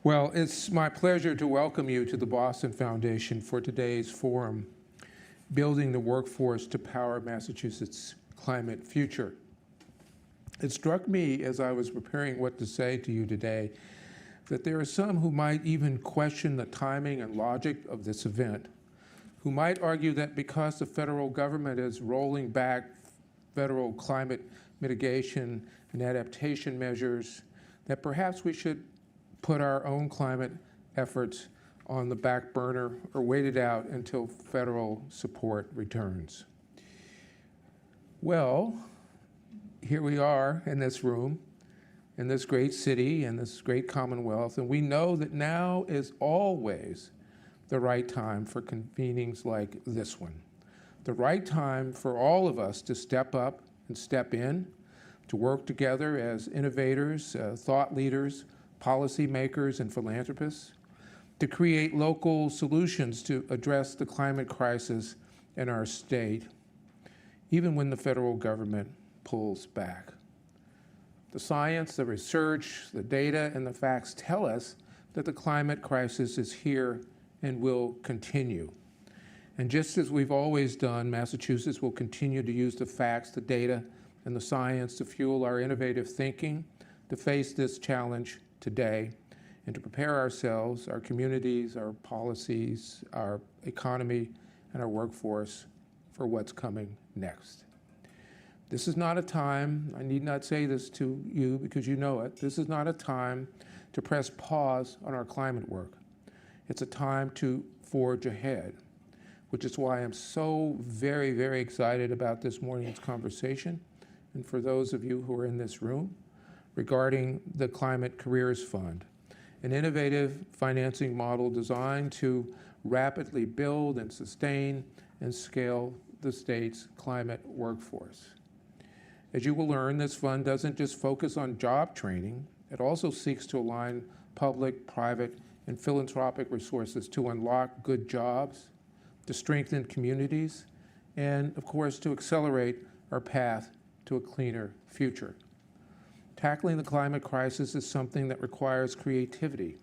Well, it's my pleasure to welcome you to the Boston Foundation for today's forum, Building the Workforce to Power Massachusetts' Climate Future. It struck me as I was preparing what to say to you today that there are some who might even question the timing and logic of this event, who might argue that because the federal government is rolling back federal climate mitigation and adaptation measures, that perhaps we should put our own climate efforts on the back burner or wait it out until federal support returns. Well, here we are in this room, in this great city, in this great Commonwealth, and we know that now is always the right time for convenings like this one. The right time for all of us to step up and step in, to work together as innovators, thought leaders, policymakers, and philanthropists, to create local solutions to address the climate crisis in our state, even when the federal government pulls back. The science, the research, the data, and the facts tell us that the climate crisis is here and will continue. And just as we've always done, Massachusetts will continue to use the facts, the data, and the science to fuel our innovative thinking to face this challenge today and to prepare ourselves, our communities, our policies, our economy, and our workforce for what's coming next. This is not a time, I need not say this to you because you know it, this is not a time to press pause on our climate work. It's a time to forge ahead, which is why I'm so very, very excited about this morning's conversation, and for those of you who are in this room, regarding the Climate Careers Fund, an innovative financing model designed to rapidly build and sustain and scale the state's climate workforce. As you will learn, this fund doesn't just focus on job training, it also seeks to align public, private, and philanthropic resources to unlock good jobs, to strengthen communities, and of course to accelerate our path to a cleaner future. Tackling the climate crisis is something that requires creativity,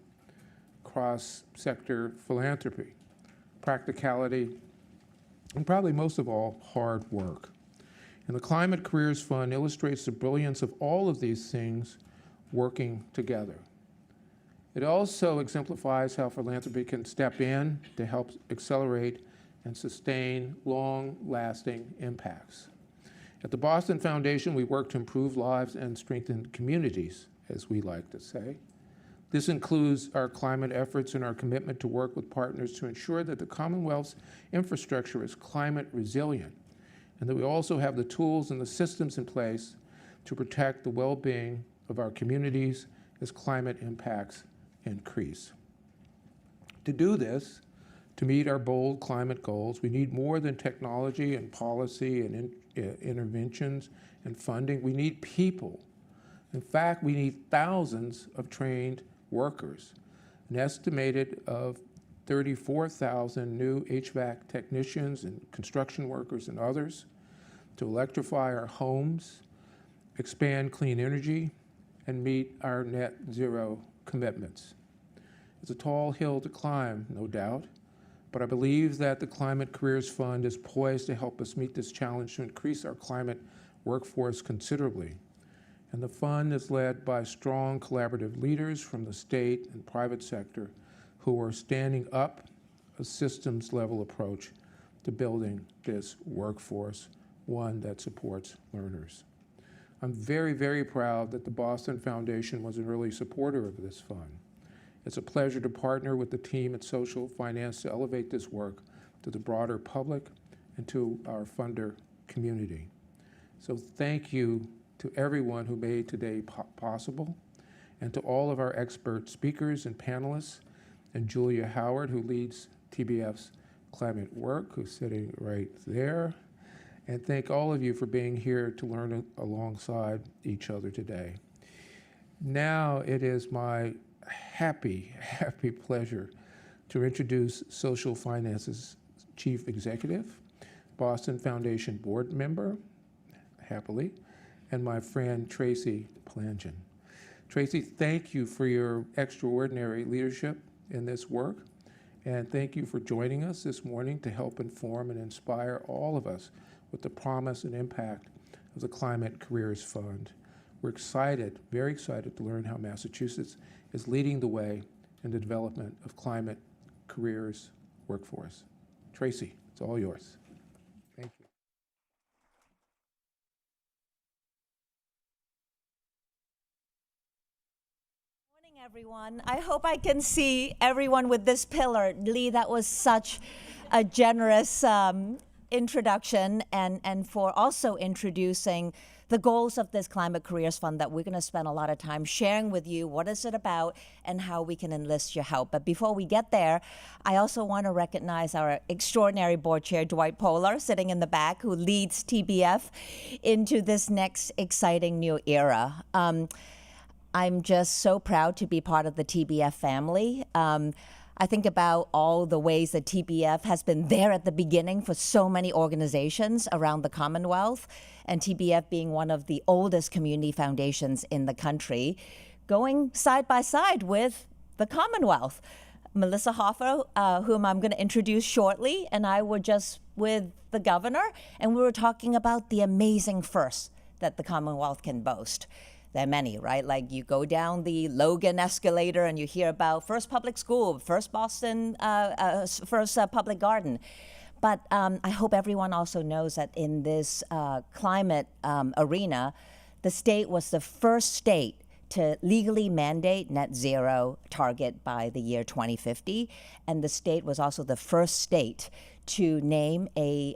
cross-sector philanthropy, practicality, and probably most of all, hard work. And the Climate Careers Fund illustrates the brilliance of all of these things working together. It also exemplifies how philanthropy can step in to help accelerate and sustain long-lasting impacts. At the Boston Foundation, we work to improve lives and strengthen communities, as we like to say. This includes our climate efforts and our commitment to work with partners to ensure that the Commonwealth's infrastructure is climate resilient, and that we also have the tools and the systems in place to protect the well-being of our communities as climate impacts increase. To do this, to meet our bold climate goals, we need more than technology and policy and interventions and funding. We need people. In fact, we need thousands of trained workers, an estimated of 34,000 new HVAC technicians and construction workers and others to electrify our homes, expand clean energy, and meet our net zero commitments. It's a tall hill to climb, no doubt, but I believe that the Climate Careers Fund is poised to help us meet this challenge to increase our climate workforce considerably. And the fund is led by strong collaborative leaders from the state and private sector who are standing up a systems-level approach to building this workforce, one that supports learners. I'm very, very proud that the Boston Foundation was an early supporter of this fund. It's a pleasure to partner with the team at Social Finance to elevate this work to the broader public and to our funder community. So thank you to everyone who made today possible, and to all of our expert speakers and panelists, and Julia Howard, who leads TBF's climate work, who's sitting right there. And thank all of you for being here to learn alongside each other today. Now it is my happy pleasure to introduce Social Finance's Chief Executive, Boston Foundation board member, happily, and my friend Tracy Plangin. Tracy, thank you for your extraordinary leadership in this work, and thank you for joining us this morning to help inform and inspire all of us with the promise and impact of the Climate Careers Fund. We're excited, very excited to learn how Massachusetts is leading the way in the development of climate careers workforce. Tracy, it's all yours. Thank you. Morning, everyone. I hope I can see everyone with this pillar. Lee, that was such a generous introduction, and for also introducing the goals of this Climate Careers Fund that we're going to spend a lot of time sharing with you. What is it about and how we can enlist your help? But before we get there, I also want to recognize our extraordinary board chair, Dwight Poehler, sitting in the back, who leads TBF into this next exciting new era. I'm just so proud to be part of the TBF family. I think about all the ways that TBF has been there at the beginning for so many organizations around the Commonwealth, and TBF being one of the oldest community foundations in the country, going side by side with the Commonwealth. Melissa Hoffer, whom I'm going to introduce shortly, and I were just with the governor, and we were talking about the amazing firsts that the Commonwealth can boast. There are many, right? Like you go down the Logan escalator and you hear about first public school, first Boston, first public garden. But I hope everyone also knows that in this climate arena, the state was the first state to legally mandate net zero target by the year 2050. And the state was also the first state to name a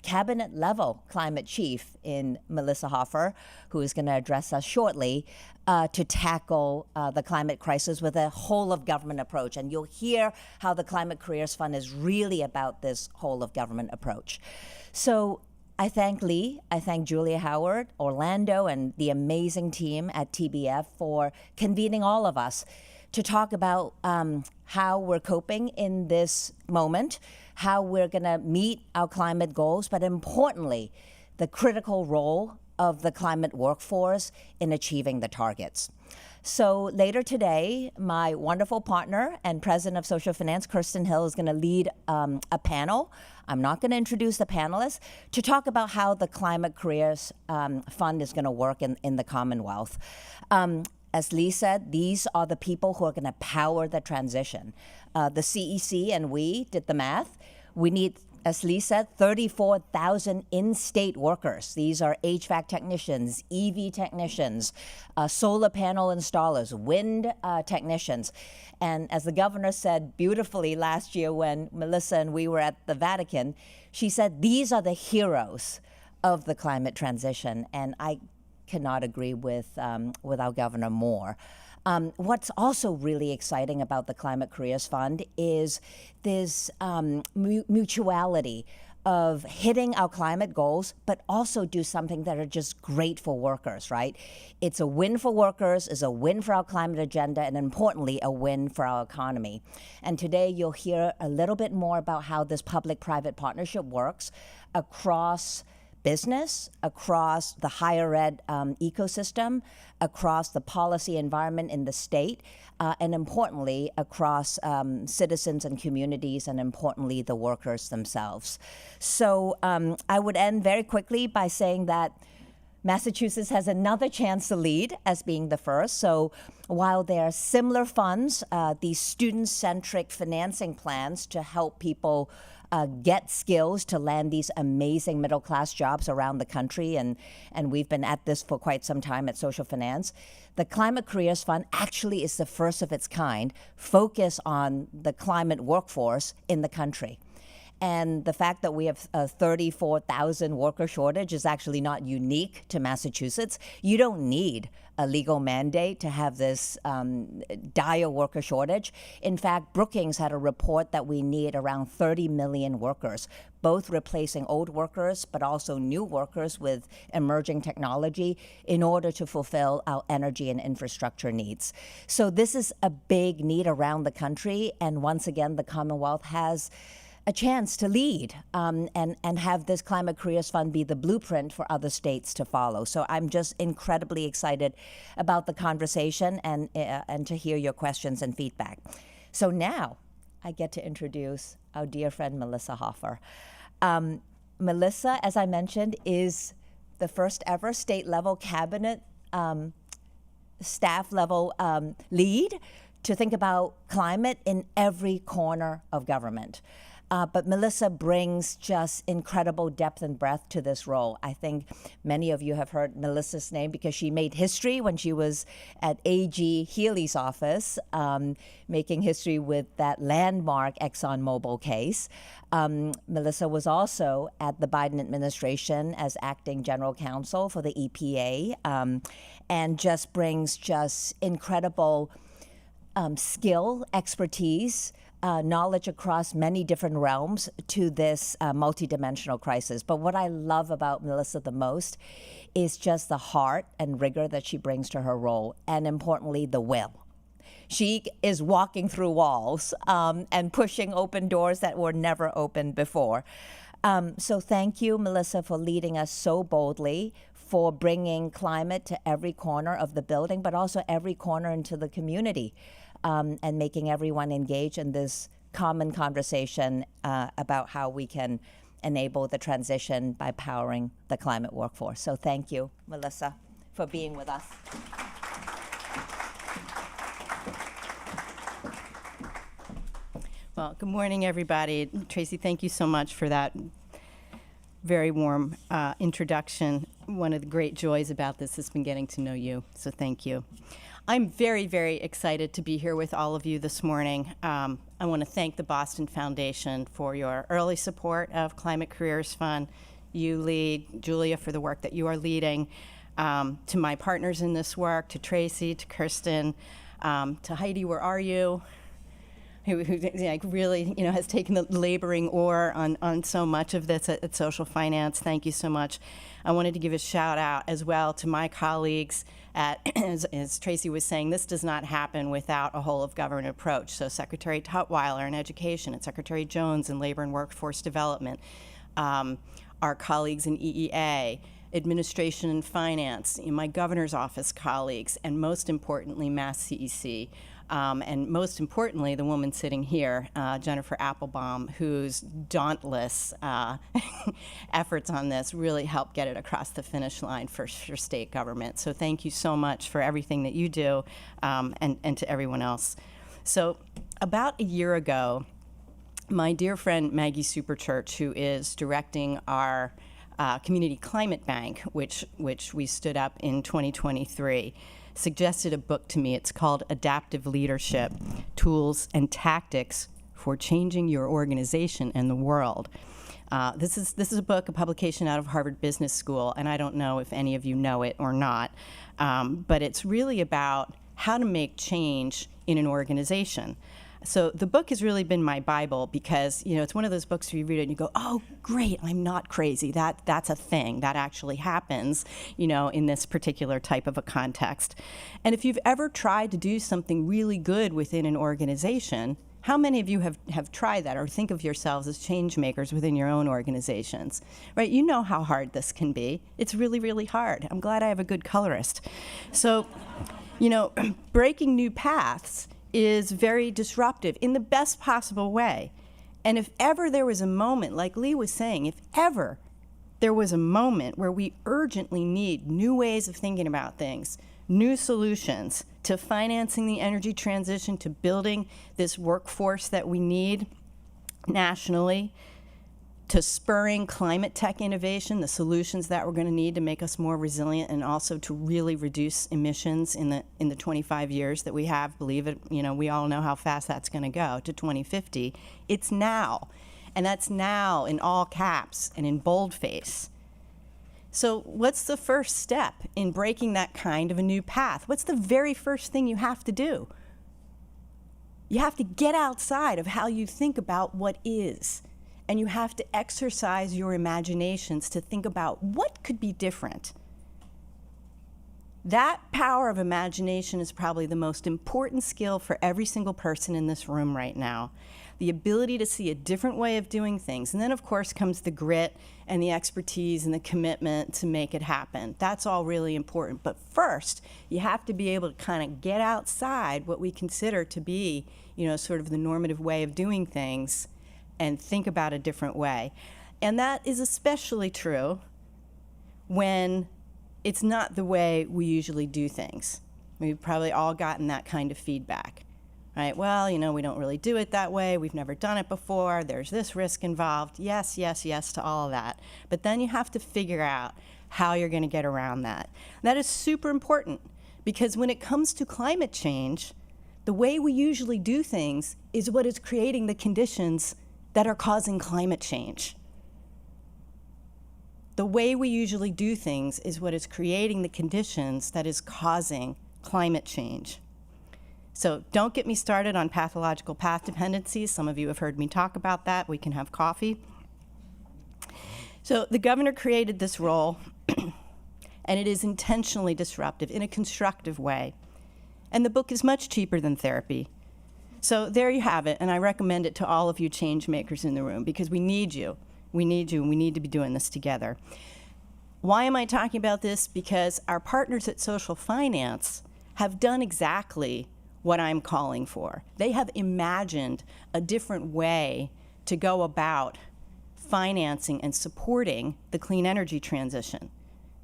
cabinet level climate chief in Melissa Hoffer, who is going to address us shortly, to tackle the climate crisis with a whole of government approach. And you'll hear how the Climate Careers Fund is really about this whole of government approach. So I thank Lee, I thank Julia Howard, Orlando, and the amazing team at TBF for convening all of us to talk about how we're coping in this moment, how we're going to meet our climate goals, but importantly, the critical role of the climate workforce in achieving the targets. So later today, my wonderful partner and president of Social Finance, Kirsten Hill, is going to lead a panel. I'm not going to introduce the panelists, to talk about how the Climate Careers Fund is going to work in the Commonwealth. As Lee said, these are the people who are going to power the transition. The CEC and we did the math. We need, as Lee said, 34,000 in-state workers. These are HVAC technicians, EV technicians, solar panel installers, wind technicians. And as the governor said beautifully last year when Melissa and we were at the Vatican, she said, these are the heroes of the climate transition. And I cannot agree with our governor more. What's also really exciting about the Climate Careers Fund is this mutuality of hitting our climate goals, but also do something that are just great for workers, right? It's a win for workers, it's a win for our climate agenda, and importantly, a win for our economy. And today you'll hear a little bit more about how this public-private partnership works across business, across the higher ed ecosystem, across the policy environment in the state, and importantly, across citizens and communities, and importantly, the workers themselves. So I would end very quickly by saying that Massachusetts has another chance to lead as being the first. So while there are similar funds, these student-centric financing plans to help people get skills to land these amazing middle-class jobs around the country, and we've been at this for quite some time at Social Finance. The Climate Careers Fund actually is the first of its kind, focused on the climate workforce in the country. And the fact that we have a 34,000 worker shortage is actually not unique to Massachusetts. You don't need a legal mandate to have this dire worker shortage. In fact, Brookings had a report that we need around 30 million workers, both replacing old workers, but also new workers with emerging technology in order to fulfill our energy and infrastructure needs. So this is a big need around the country. And once again, the Commonwealth has a chance to lead and have this Climate Careers Fund be the blueprint for other states to follow. So I'm just incredibly excited about the conversation and to hear your questions and feedback. So now I get to introduce our dear friend Melissa Hoffer. Melissa, as I mentioned, is the first ever state level cabinet staff level lead to think about climate in every corner of government. But Melissa brings just incredible depth and breadth to this role. I think many of you have heard Melissa's name because she made history when she was at AG Healy's office, making history with that landmark ExxonMobil case. Melissa was also at the Biden administration as acting general counsel for the EPA, and just brings just incredible skill, expertise, knowledge across many different realms to this multidimensional crisis. But what I love about Melissa the most is just the heart and rigor that she brings to her role, and importantly, the will. She is walking through walls and pushing open doors that were never opened before. So thank you, Melissa, for leading us so boldly, for bringing climate to every corner of the building, but also every corner into the community. And making everyone engage in this common conversation about how we can enable the transition by powering the climate workforce. So thank you, Melissa, for being with us. Well, good morning, everybody. Tracy, thank you so much for that very warm introduction. One of the great joys about this has been getting to know you, so thank you. I'm very, very excited to be here with all of you this morning. I want to thank the Boston Foundation for your early support of Climate Careers Fund. You lead, Julia, for the work that you are leading. To my partners in this work, to Tracy, to Kirsten, to Heidi, where are you? Who like really has taken the laboring oar on so much of this at Social Finance. Thank you so much. I wanted to give a shout out as well to my colleagues at, as Tracy was saying, this does not happen without a whole of government approach. So Secretary Tutwiler in Education and Secretary Jones in Labor and Workforce Development, our colleagues in EEA, Administration and Finance, my governor's office colleagues, and most importantly, Mass CEC. And most importantly, the woman sitting here, Jennifer Applebaum, whose dauntless efforts on this really helped get it across the finish line for state government. So thank you so much for everything that you do, and to everyone else. So about a year ago, my dear friend Maggie Superchurch, who is directing our Community Climate Bank, which we stood up in 2023, suggested a book to me. It's called Adaptive Leadership: Tools and Tactics for Changing Your Organization and the World. This is a book, a publication out of Harvard Business School, and I don't know if any of you know it or not, but it's really about how to make change in an organization. So the book has really been my Bible because, it's one of those books where you read it and you go, oh, great, I'm not crazy. That's a thing. That actually happens, in this particular type of a context. And if you've ever tried to do something really good within an organization, how many of you have tried that or think of yourselves as change makers within your own organizations, right? You know how hard this can be. It's really, really hard. I'm glad I have a good colorist. So, breaking new paths is very disruptive in the best possible way. And if ever there was a moment, like Lee was saying, if ever there was a moment where we urgently need new ways of thinking about things, new solutions to financing the energy transition, to building this workforce that we need nationally, to spurring climate tech innovation, the solutions that we're going to need to make us more resilient and also to really reduce emissions in the 25 years that we have. Believe it, we all know how fast that's going to go to 2050. It's now, and that's now in all caps and in boldface. So what's the first step in breaking that kind of a new path? What's the very first thing you have to do? You have to get outside of how you think about what is. And you have to exercise your imaginations to think about what could be different. That power of imagination is probably the most important skill for every single person in this room right now. The ability to see a different way of doing things. And then, of course, comes the grit and the expertise and the commitment to make it happen. That's all really important. But first, you have to be able to kind of get outside what we consider to be, sort of the normative way of doing things and think about a different way. And that is especially true when it's not the way we usually do things. We've probably all gotten that kind of feedback, right? Well, we don't really do it that way. We've never done it before. There's this risk involved. Yes, yes, yes to all of that. But then you have to figure out how you're going to get around that. That is super important because when it comes to climate change, the way we usually do things is what is creating the conditions that are causing climate change. The way we usually do things is what is creating the conditions that is causing climate change. So don't get me started on pathological path dependencies. Some of you have heard me talk about that. We can have coffee. So the governor created this role, and it is intentionally disruptive in a constructive way. And the book is much cheaper than therapy. So there you have it, and I recommend it to all of you change makers in the room because we need you. We need you, and we need to be doing this together. Why am I talking about this? Because our partners at Social Finance have done exactly what I'm calling for. They have imagined a different way to go about financing and supporting the clean energy transition.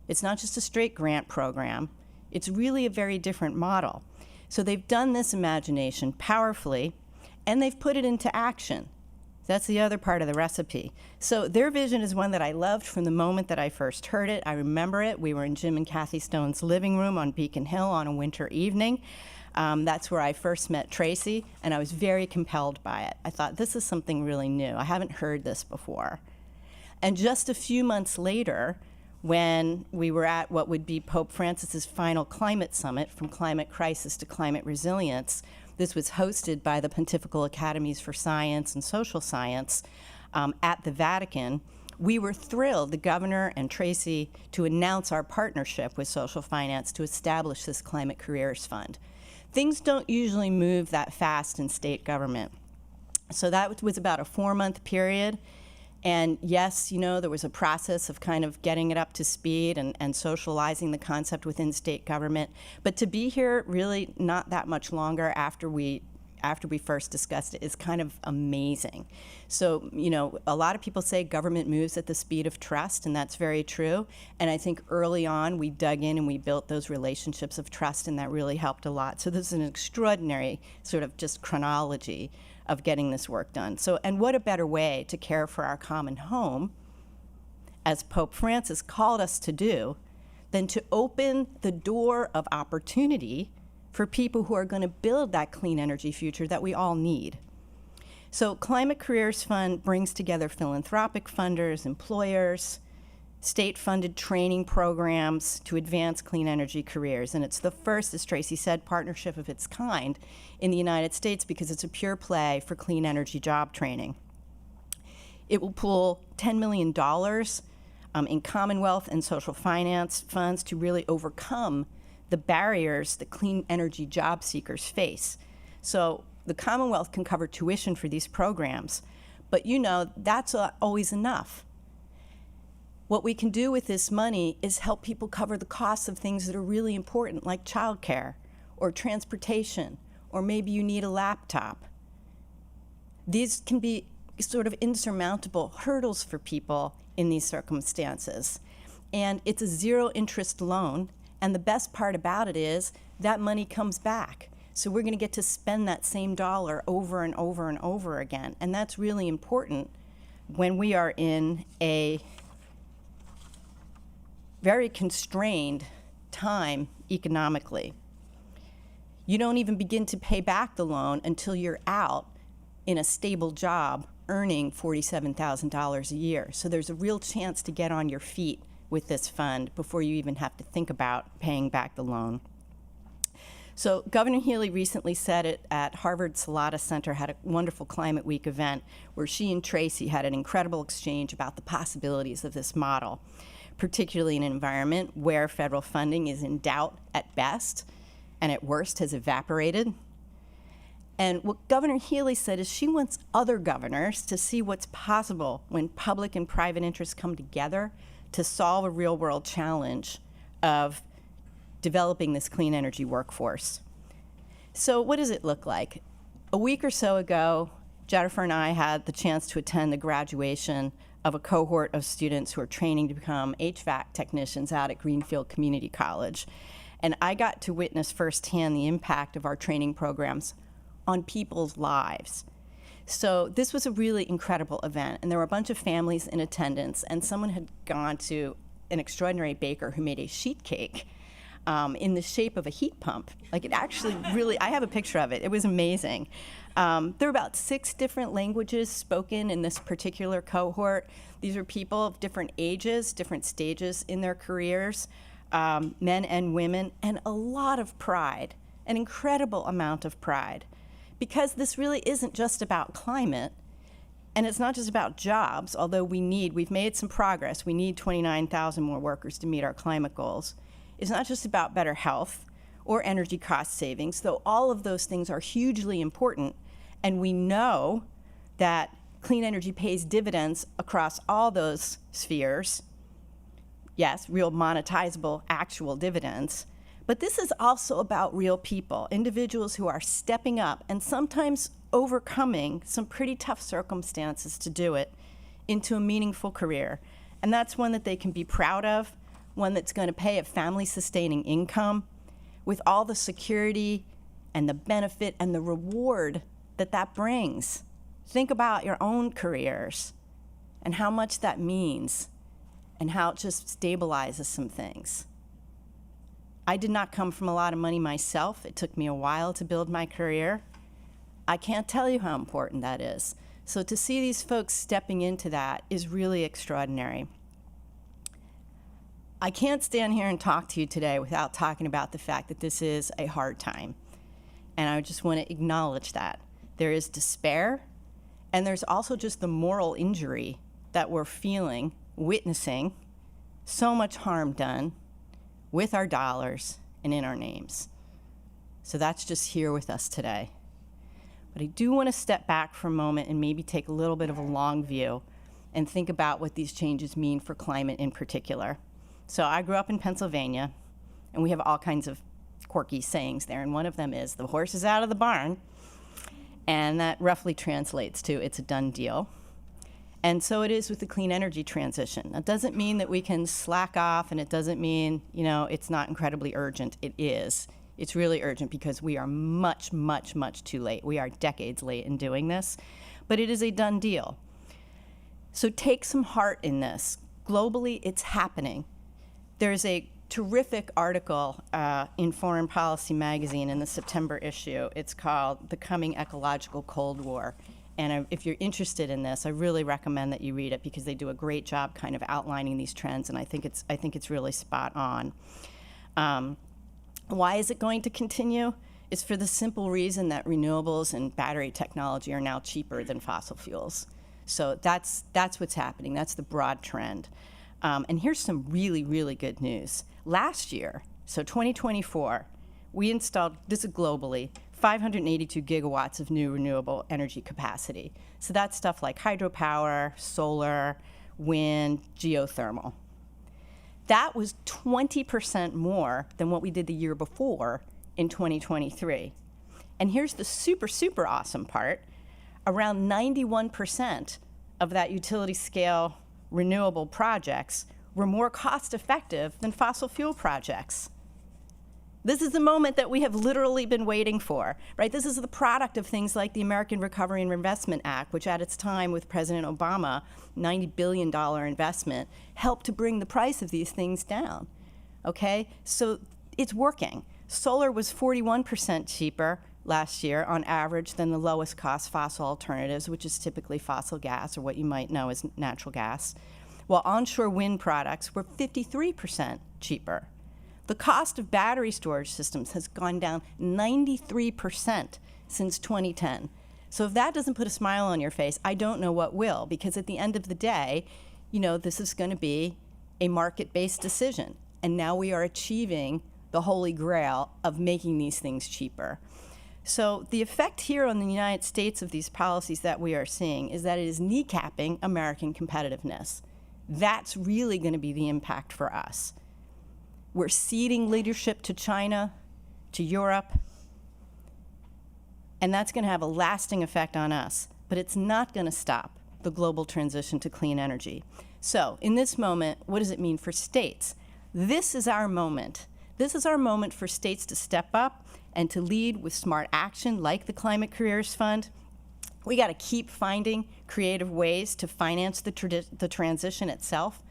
It's not just a straight grant program. It's really a very different model. So they've done this imagination powerfully, and they've put it into action. That's the other part of the recipe. So their vision is one that I loved from the moment that I first heard it. I remember it. We were in Jim and Kathy Stone's living room on Beacon Hill on a winter evening. That's where I first met Tracy, and I was very compelled by it. I thought, this is something really new. I haven't heard this before. And just a few months later, when we were at what would be Pope Francis's final climate summit, From Climate Crisis to Climate Resilience, this was hosted by the Pontifical Academies for Science and Social Science at the Vatican. We were thrilled, the governor and Tracy, to announce our partnership with Social Finance to establish this Climate Careers Fund. Things don't usually move that fast in state government. So that was about a 4-month period. And yes, there was a process of kind of getting it up to speed and socializing the concept within state government. But to be here really not that much longer after we first discussed it is kind of amazing. So, a lot of people say government moves at the speed of trust, and that's very true. And I think early on we dug in and we built those relationships of trust, and that really helped a lot. So this is an extraordinary sort of just chronology of getting this work done. So, and what a better way to care for our common home, as Pope Francis called us to do, than to open the door of opportunity for people who are going to build that clean energy future that we all need. So Climate Careers Fund brings together philanthropic funders, employers, state-funded training programs to advance clean energy careers. And it's the first, as Tracy said, partnership of its kind in the United States because it's a pure play for clean energy job training. It will pool $10 million in Commonwealth and social finance funds to really overcome the barriers that clean energy job seekers face. So the Commonwealth can cover tuition for these programs, but that's always enough. What we can do with this money is help people cover the costs of things that are really important, like childcare or transportation, or maybe you need a laptop. These can be sort of insurmountable hurdles for people in these circumstances. And it's a zero interest loan. And the best part about it is that money comes back. So we're going to get to spend that same dollar over and over and over again. And that's really important when we are in a very constrained time economically. You don't even begin to pay back the loan until you're out in a stable job earning $47,000 a year. So there's a real chance to get on your feet with this fund before you even have to think about paying back the loan. So Governor Healy recently said it at Harvard Salata Center, had a wonderful Climate Week event where she and Tracy had an incredible exchange about the possibilities of this model. particularly in an environment where federal funding is in doubt at best and at worst has evaporated. And what Governor Healy said is she wants other governors to see what's possible when public and private interests come together to solve a real-world challenge of developing this clean energy workforce. So what does it look like? A week or so ago, Jennifer and I had the chance to attend the graduation of a cohort of students who are training to become HVAC technicians out at Greenfield Community College. And I got to witness firsthand the impact of our training programs on people's lives. So this was a really incredible event, and there were a bunch of families in attendance, and someone had gone to an extraordinary baker who made a sheet cake in the shape of a heat pump. Like, it actually really, I have a picture of it. It was amazing. There were about 6 different languages spoken in this particular cohort. These are people of different ages, different stages in their careers, men and women, and a lot of pride, an incredible amount of pride. Because this really isn't just about climate, and it's not just about jobs, although we've made some progress. We need 29,000 more workers to meet our climate goals. It's not just about better health or energy cost savings, though all of those things are hugely important, and we know that clean energy pays dividends across all those spheres. Yes, real monetizable, actual dividends. But this is also about real people, individuals who are stepping up and sometimes overcoming some pretty tough circumstances to do it into a meaningful career. And that's one that they can be proud of, one that's going to pay a family-sustaining income with all the security and the benefit and the reward that that brings. Think about your own careers and how much that means and how it just stabilizes some things. I did not come from a lot of money myself. It took me a while to build my career. I can't tell you how important that is. So to see these folks stepping into that is really extraordinary. I can't stand here and talk to you today without talking about the fact that this is a hard time. And I just want to acknowledge that. There is despair, and there's also just the moral injury that we're feeling, witnessing, so much harm done with our dollars and in our names. So that's just here with us today. But I do want to step back for a moment and maybe take a little bit of a long view and think about what these changes mean for climate in particular. So I grew up in Pennsylvania, and we have all kinds of quirky sayings there, and one of them is, the horse is out of the barn, and that roughly translates to, it's a done deal. And so it is with the clean energy transition. That doesn't mean that we can slack off, and it doesn't mean, it's not incredibly urgent. It is. It's really urgent because we are much, much, much too late. We are decades late in doing this, but it is a done deal. So take some heart in this. Globally, it's happening. There's a terrific article in Foreign Policy magazine in the September issue. It's called The Coming Ecological Cold War. And if you're interested in this, I really recommend that you read it because they do a great job kind of outlining these trends, and I think it's really spot on. Why is it going to continue? It's for the simple reason that renewables and battery technology are now cheaper than fossil fuels. So that's what's happening. That's the broad trend. And here's some really, really good news. Last year, so 2024, we installed, this is globally, 582 gigawatts of new renewable energy capacity. So that's stuff like hydropower, solar, wind, geothermal. That was 20% more than what we did the year before in 2023. And here's the super, super awesome part. Around 91% of that utility scale renewable projects were more cost effective than fossil fuel projects. This is the moment that we have literally been waiting for, right? This is the product of things like the American Recovery and Reinvestment Act, which at its time with President Obama, $90 billion investment, helped to bring the price of these things down, okay? So it's working. Solar was 41% cheaper last year on average than the lowest cost fossil alternatives, which is typically fossil gas, or what you might know as natural gas, while onshore wind products were 53% cheaper. The cost of battery storage systems has gone down 93% since 2010. So if that doesn't put a smile on your face, I don't know what will, because at the end of the day, this is going to be a market-based decision. And now we are achieving the holy grail of making these things cheaper. So the effect here on the United States of these policies that we are seeing is that it is kneecapping American competitiveness. That's really going to be the impact for us. We're ceding leadership to China, to Europe, and that's going to have a lasting effect on us. But it's not going to stop the global transition to clean energy. So in this moment, what does it mean for states? This is our moment. This is our moment for states to step up and to lead with smart action like the Climate Careers Fund. We got to keep finding creative ways to finance the transition itself.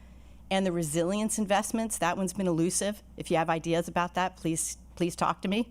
And the resilience investments, that one's been elusive. If you have ideas about that, please talk to me.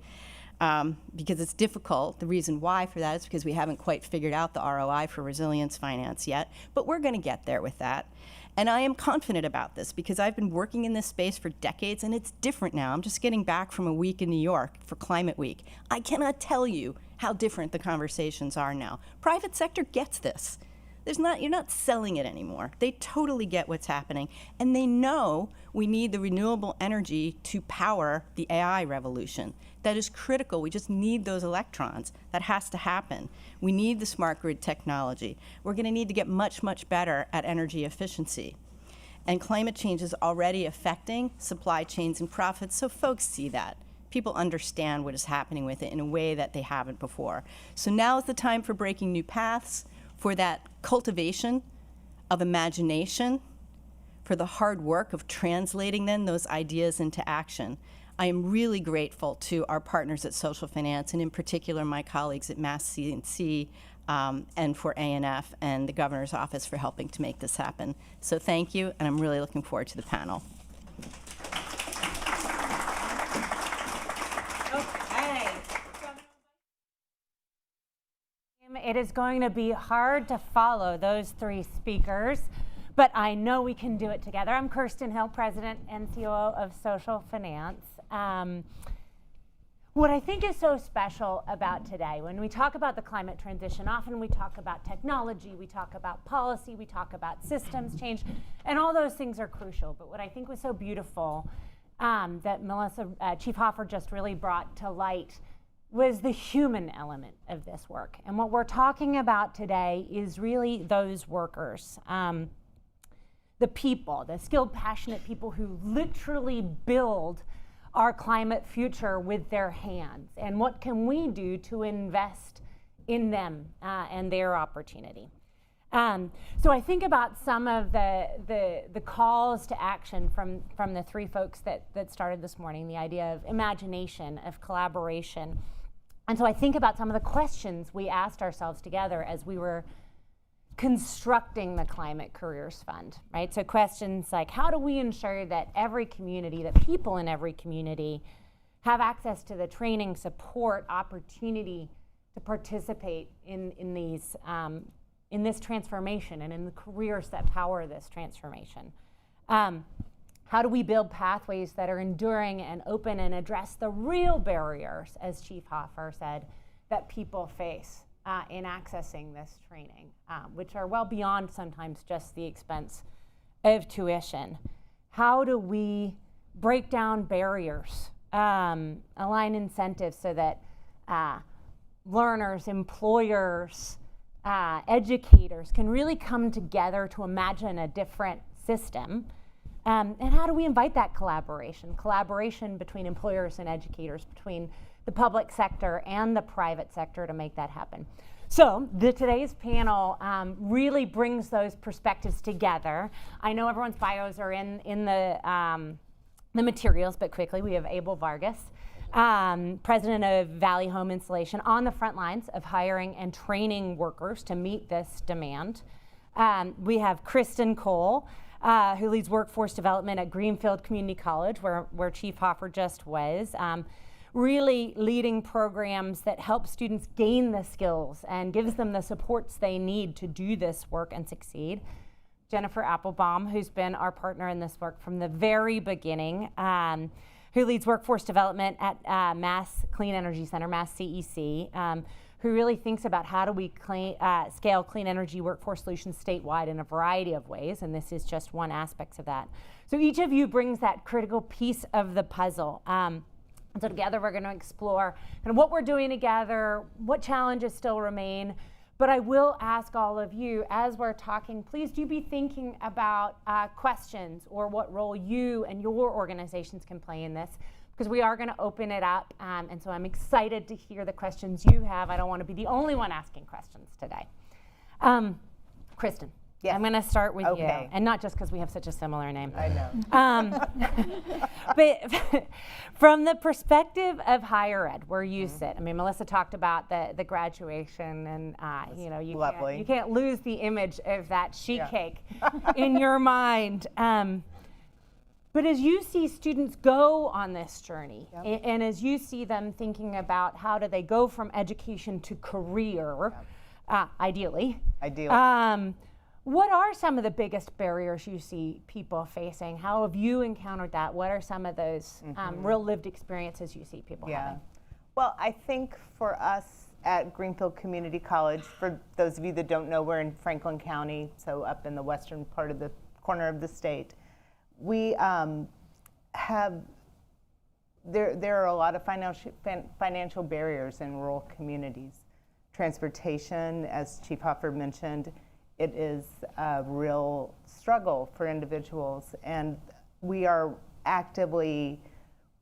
Because it's difficult. The reason why for that is because we haven't quite figured out the ROI for resilience finance yet, but we're going to get there with that. And I am confident about this because I've been working in this space for decades and it's different now. I'm just getting back from a week in New York for Climate Week. I cannot tell you how different the conversations are now. Private sector gets this. You're not selling it anymore. They totally get what's happening. And they know we need the renewable energy to power the AI revolution. That is critical. We just need those electrons. That has to happen. We need the smart grid technology. We're going to need to get much, much better at energy efficiency. And climate change is already affecting supply chains and profits, so folks see that. People understand what is happening with it in a way that they haven't before. So now is the time for breaking new paths, for that cultivation of imagination, for the hard work of translating then those ideas into action. I am really grateful to our partners at Social Finance, and in particular my colleagues at Mass C&C and for ANF and the Governor's Office for helping to make this happen. So thank you, and I'm really looking forward to the panel. It is going to be hard to follow those three speakers, but I know we can do it together. I'm Kirsten Hill, President and COO of Social Finance. What I think is so special about today, when we talk about the climate transition, often we talk about technology, we talk about policy, we talk about systems change, and all those things are crucial. But what I think was so beautiful that Chief Hoffer just really brought to light was the human element of this work. And what we're talking about today is really those workers, the people, the skilled, passionate people who literally build our climate future with their hands. And what can we do to invest in them and their opportunity? So I think about some of the calls to action from the three folks that started this morning, the idea of imagination, of collaboration. And so I think about some of the questions we asked ourselves together as we were constructing the Climate Careers Fund, right? So questions like, how do we ensure that every community, that people in every community have access to the training, support, opportunity to participate in this transformation and in the careers that power this transformation? How do we build pathways that are enduring and open and address the real barriers, as Chief Hoffer said, that people face in accessing this training, which are well beyond sometimes just the expense of tuition? How do we break down barriers, align incentives so that learners, employers, educators can really come together to imagine a different system? And how do we invite that collaboration between employers and educators, between the public sector and the private sector to make that happen? So today's panel really brings those perspectives together. I know everyone's bios are in the materials, but quickly, we have Abel Vargas, president of Valley Home Installation, on the front lines of hiring and training workers to meet this demand. We have Kristen Cole, who leads workforce development at Greenfield Community College, where Chief Hoffer just was, really leading programs that help students gain the skills and gives them the supports they need to do this work and succeed. Jennifer Applebaum, who's been our partner in this work from the very beginning, who leads workforce development at Mass Clean Energy Center, Mass CEC, who really thinks about how do we scale clean energy workforce solutions statewide in a variety of ways, and this is just one aspect of that. So each of you brings that critical piece of the puzzle. And so together we're going to explore kind of what we're doing together, what challenges still remain. But I will ask all of you, as we're talking, please do be thinking about questions or what role you and your organizations can play in this, because we are going to open it up. And so I'm excited to hear the questions you have. I don't want to be the only one asking questions today. Kristen, Yes. I'm going to start with you. Okay. And not just because we have such a similar name. I know. But from the perspective of higher ed, where you sit, I mean, Melissa talked about the graduation, and you know, lovely. you can't lose the image of that sheet Yeah. cake in your mind. But as you see students go on this journey, and as you see them thinking about how do they go from education to career, ideally, what are some of the biggest barriers you see people facing? How have you encountered that? What are some of those real lived experiences you see people having? Well, I think for us at Greenfield Community College, for those of you that don't know, we're in Franklin County, so up in the western part of the corner of the state. We have, there are a lot of financial barriers in rural communities. Transportation, as Chief Hoffer mentioned, it is a real struggle for individuals, and we are actively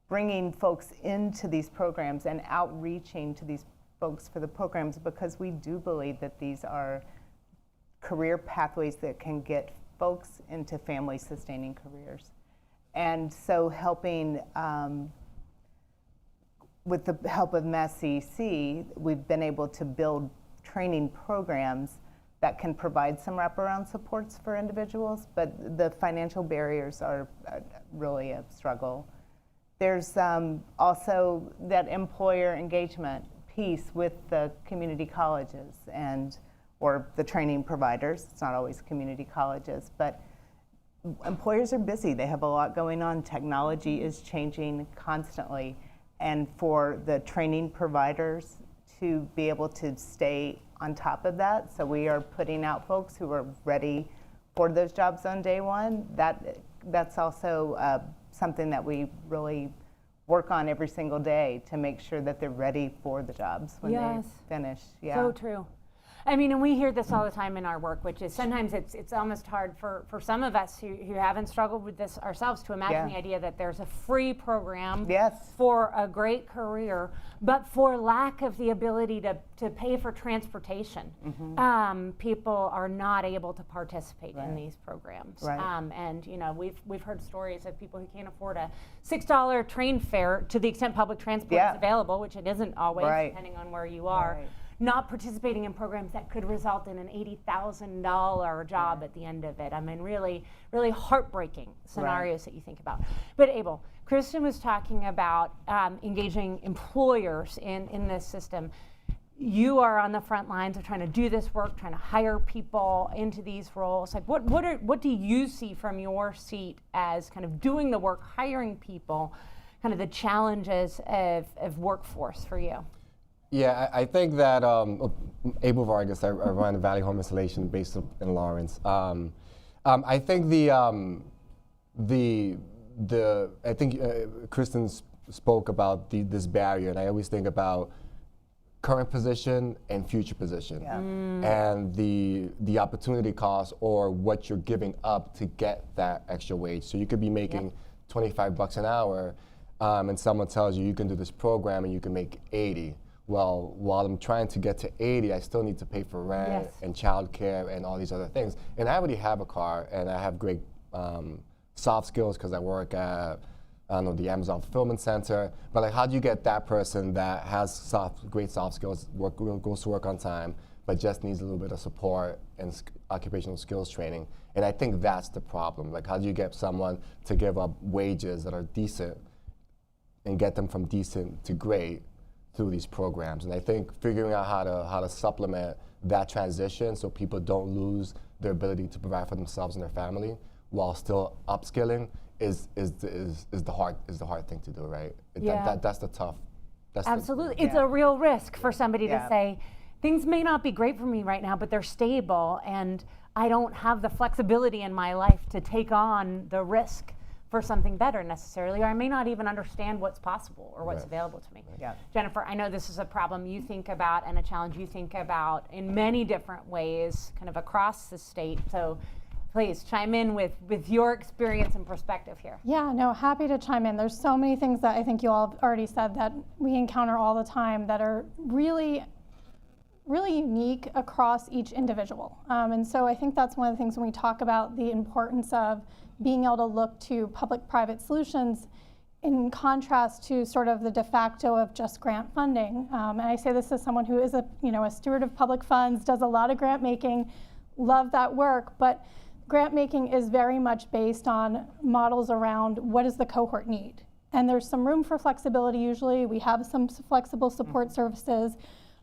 bringing folks into these programs and outreaching to these folks for the programs, because we do believe that these are career pathways that can get folks into family-sustaining careers. And so helping, with the help of MassCC, we've been able to build training programs that can provide some wraparound supports for individuals, but the financial barriers are really a struggle. There's also that employer engagement piece with the community colleges or the training providers. It's not always community colleges, but employers are busy. They have a lot going on. Technology is changing constantly. And for the training providers to be able to stay on top of that, so we are putting out folks who are ready for those jobs on day one. That's also something that we really work on every single day to make sure that they're ready for the jobs when they finish. Yeah. So true. I mean, and we hear this all the time in our work, which is sometimes it's almost hard for some of us who haven't struggled with this ourselves to imagine the idea that there's a free program for a great career, but for lack of the ability to pay for transportation, people are not able to participate in these programs. And you know, we've heard stories of people who can't afford a $6 train fare, to the extent public transport is available, which it isn't always, depending on where you are. Not participating in programs that could result in an $80,000 job at the end of it. I mean, really, really heartbreaking scenarios that you think about. But Abel, Kristen was talking about engaging employers in this system. You are on the front lines of trying to do this work, trying to hire people into these roles. Like, what do you see from your seat as kind of doing the work, hiring people, kind of the challenges of workforce for you? Yeah, I think that Abel Vargas, I run Valley Home Installation based in Lawrence. I think I think Kristen spoke about this barrier, and I always think about current position and future position, and the opportunity cost or what you're giving up to get that extra wage. So you could be making $25 an hour, and someone tells you can do this program and you can make 80. Well, while I'm trying to get to 80, I still need to pay for rent and childcare and all these other things. And I already have a car, and I have great soft skills because I work at the Amazon Fulfillment Center. But like, how do you get that person that has great soft skills, goes to work on time, but just needs a little bit of support and occupational skills training? And I think that's the problem. Like, how do you get someone to give up wages that are decent and get them from decent to great through these programs? And I think figuring out how to supplement that transition so people don't lose their ability to provide for themselves and their family while still upskilling is the hard thing to do, right? That's the tough That's Absolutely. It's a real risk for somebody to Yeah. say, things may not be great for me right now, but they're stable, and I don't have the flexibility in my life to take on the risk for something better necessarily, or I may not even understand what's possible or what's Right. available to me. Yeah. Jennifer, I know this is a problem you think about and a challenge you think about in many different ways, kind of across the state. So please chime in with your experience and perspective here. Yeah, no, happy to chime in. There's so many things that I think you all have already said that we encounter all the time that are really unique across each individual. And so I think that's one of the things when we talk about the importance of being able to look to public-private solutions in contrast to sort of the de facto of just grant funding. And I say this as someone who is a steward of public funds, does a lot of grant making, love that work, but grant making is very much based on models around what does the cohort need. And there's some room for flexibility usually. We have some flexible support services,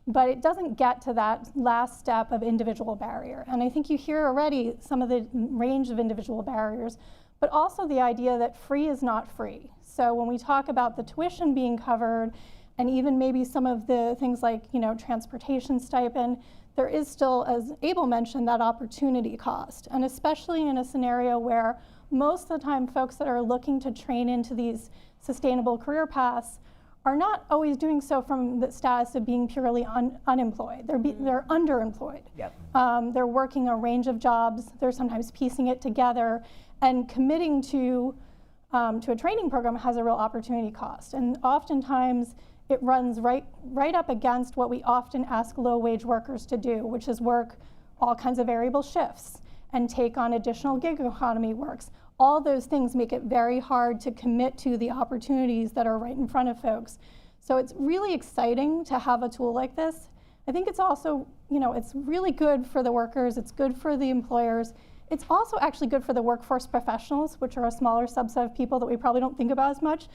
but it doesn't get to that last step of individual barrier. And I think you hear already some of the range of individual barriers, but also the idea that free is not free. So when we talk about the tuition being covered, and even maybe some of the things like transportation stipend, there is still, as Abel mentioned, that opportunity cost. And especially in a scenario where most of the time folks that are looking to train into these sustainable career paths are not always doing so from the status of being purely unemployed. They're underemployed. Yep. They're working a range of jobs. They're sometimes piecing it together, and committing to a training program has a real opportunity cost. And oftentimes it runs right up against what we often ask low-wage workers to do, which is work all kinds of variable shifts and take on additional gig economy works. All those things make it very hard to commit to the opportunities that are right in front of folks. So it's really exciting to have a tool like this. I think it's also, it's really good for the workers, it's good for the employers. It's also actually good for the workforce professionals, which are a smaller subset of people that we probably don't think about as much.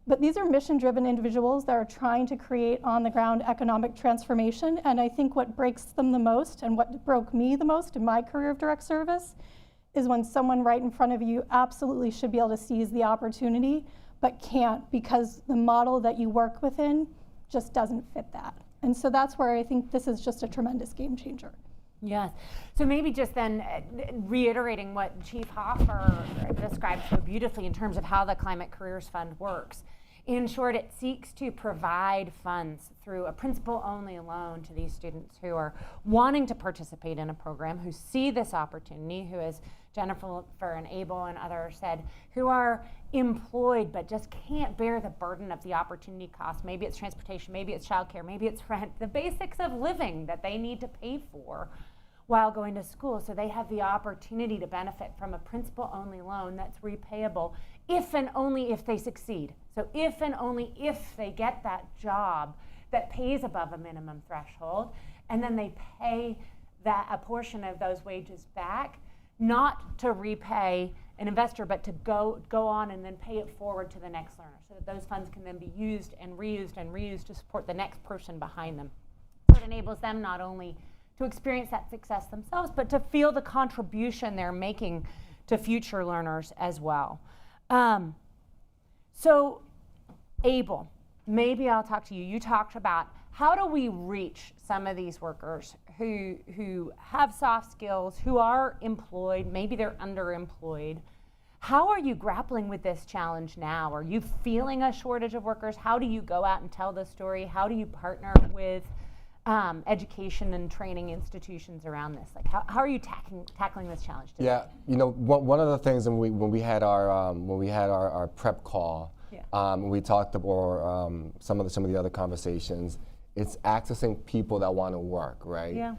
But these are mission-driven individuals that are trying to create on-the-ground economic transformation. And I think what breaks them the most, and what broke me the most in my career of direct service, is when someone right in front of you absolutely should be able to seize the opportunity, but can't because the model that you work within just doesn't fit that. And so that's where I think this is just a tremendous game changer. Yes. So maybe just then reiterating what Chief Hoffer described so beautifully in terms of how the Climate Careers Fund works. In short, it seeks to provide funds through a principal-only loan to these students who are wanting to participate in a program, who see this opportunity, who, as Jennifer and Abel and others said, who are employed but just can't bear the burden of the opportunity cost. Maybe it's transportation, maybe it's childcare, maybe it's rent, the basics of living that they need to pay for while going to school. So they have the opportunity to benefit from a principal-only loan that's repayable if and only if they succeed. So if and only if they get that job that pays above a minimum threshold, and then they pay a portion of those wages back, not to repay an investor, but to go on and then pay it forward to the next learner, so that those funds can then be used and reused and reused to support the next person behind them. So it enables them not only to experience that success themselves, but to feel the contribution they're making to future learners as well. So Abel, maybe I'll talk to you. You talked about how do we reach some of these workers who have soft skills, who are employed, maybe they're underemployed. How are you grappling with this challenge now? Are you feeling a shortage of workers? How do you go out and tell the story? How do you partner with education and training institutions around this? Like, how are you tackling this challenge today? Yeah, one of the things when we had our prep call, we talked about some of the other conversations. It's accessing people that want to work, right? Yeah.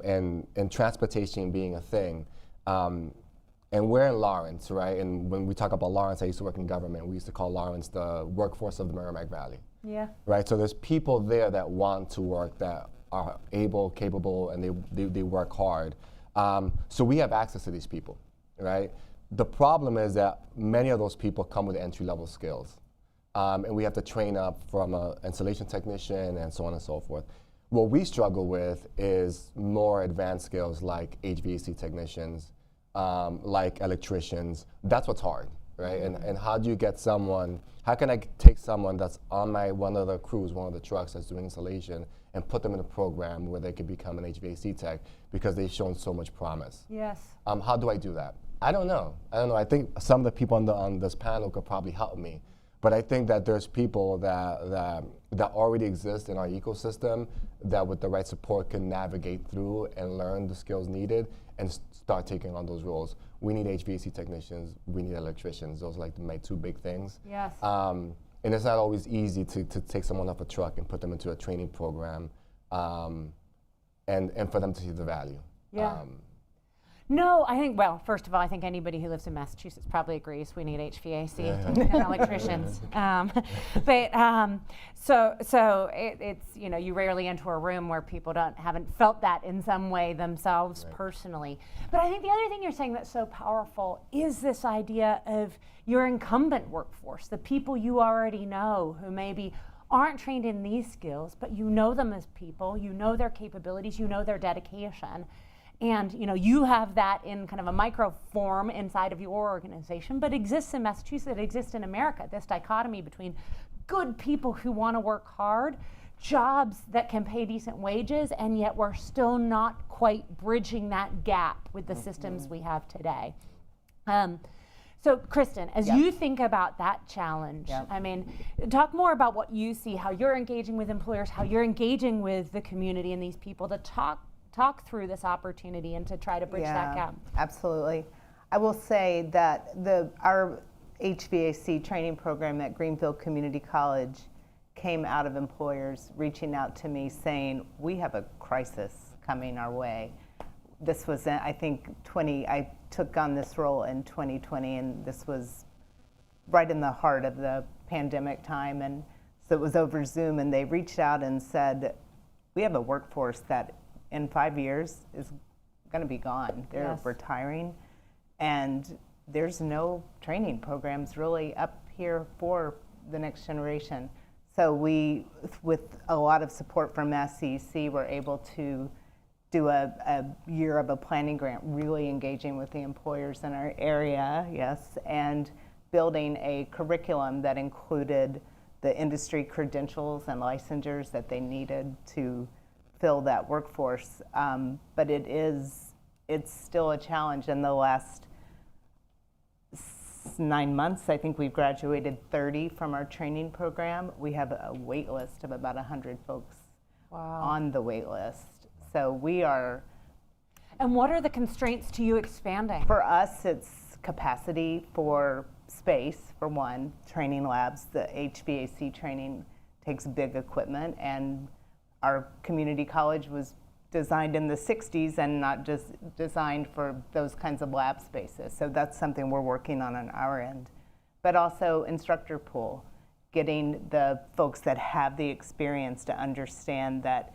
And transportation being a thing. And we're in Lawrence, right? And when we talk about Lawrence, I used to work in government. We used to call Lawrence the workforce of the Merrimack Valley. Yeah. Right, so there's people there that want to work, that are able, capable, and they work hard. So we have access to these people, right? The problem is that many of those people come with entry-level skills. And we have to train up from an installation technician and so on and so forth. What we struggle with is more advanced skills like HVAC technicians, like electricians. That's what's hard, right? And how do you get someone, how can I take someone that's on one of the crews, one of the trucks that's doing installation, and put them in a program where they could become an HVAC tech because they've shown so much promise? Yes. How do I do that? I don't know. I think some of the people on this panel could probably help me. But I think that there's people that already exist in our ecosystem that with the right support can navigate through and learn the skills needed and start taking on those roles. We need HVAC technicians, we need electricians. Those are like my two big things. Yes. And it's not always easy to take someone off a truck and put them into a training program and for them to see the value. Yeah. No, I think, well, first of all, I think anybody who lives in Massachusetts probably agrees we need HVAC and electricians. So it's, you know, you rarely enter a room where people haven't felt that in some way themselves personally. But I think the other thing you're saying that's so powerful is this idea of your incumbent workforce, the people you already know who maybe aren't trained in these skills, but you know them as people, you know their capabilities, you know their dedication. And you know, you have that in kind of a micro form inside of your organization, but exists in Massachusetts, it exists in America, this dichotomy between good people who want to work hard, jobs that can pay decent wages, and yet we're still not quite bridging that gap with the systems we have today. So Kristen, as you think about that challenge, I mean, talk more about what you see, how you're engaging with employers, how you're engaging with the community and these people to talk through this opportunity and to try to bridge that gap. Absolutely. I will say that our HVAC training program at Greenfield Community College came out of employers reaching out to me saying, we have a crisis coming our way. This was, I think, I took on this role in 2020, and this was right in the heart of the pandemic time, and so it was over Zoom, and they reached out and said, we have a workforce that in 5 years is going to be gone. They're retiring, and there's no training programs really up here for the next generation. So we, with a lot of support from SCC, were able to do a year of a planning grant, really engaging with the employers in our area, and building a curriculum that included the industry credentials and licensures that they needed to fill that workforce. But it's still a challenge. In the last 9 months, I think we've graduated 30 from our training program. We have a wait list of about 100 folks on the wait list. So we are. And what are the constraints to you expanding? For us, it's capacity for space, for one, training labs. The HVAC training takes big equipment, and our community college was designed in the 60s and not just designed for those kinds of lab spaces. So that's something we're working on our end. But also instructor pool, getting the folks that have the experience to understand that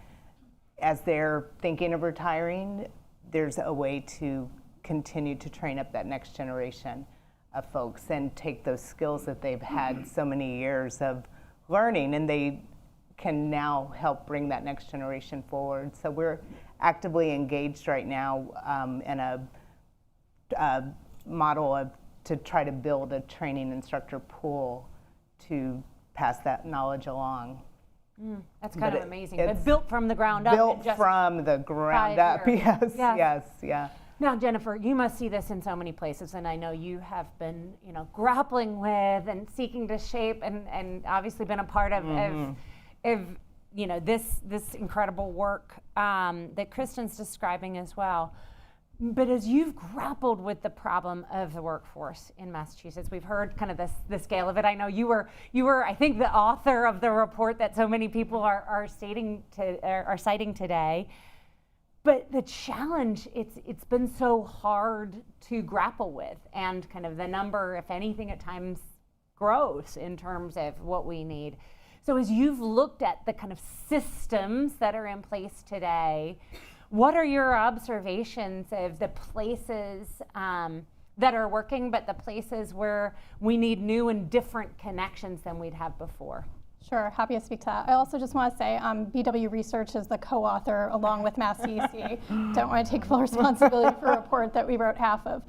as they're thinking of retiring, there's a way to continue to train up that next generation of folks and take those skills that they've had so many years of learning, and they can now help bring that next generation forward. So we're actively engaged right now in a model to try to build a training instructor pool to pass that knowledge along. That's kind of amazing. But built from the ground up. Built from the ground up, yes. Now, Jennifer, you must see this in so many places, and I know you have been, you know, grappling with and seeking to shape, and obviously been a part of you know, this incredible work that Kristen's describing as well. But as you've grappled with the problem of the workforce in Massachusetts, we've heard kind of the scale of it. I know you were I think the author of the report that so many people are citing today. But the challenge, it's been so hard to grapple with, and kind of the number, if anything, at times grows in terms of what we need. So as you've looked at the kind of systems that are in place today, what are your observations of the places that are working, but the places where we need new and different connections than we'd have before? Sure, happy to speak to that. I also just want to say BW Research is the co-author along with Mass CEC. Don't want to take full responsibility for a report that we wrote half of.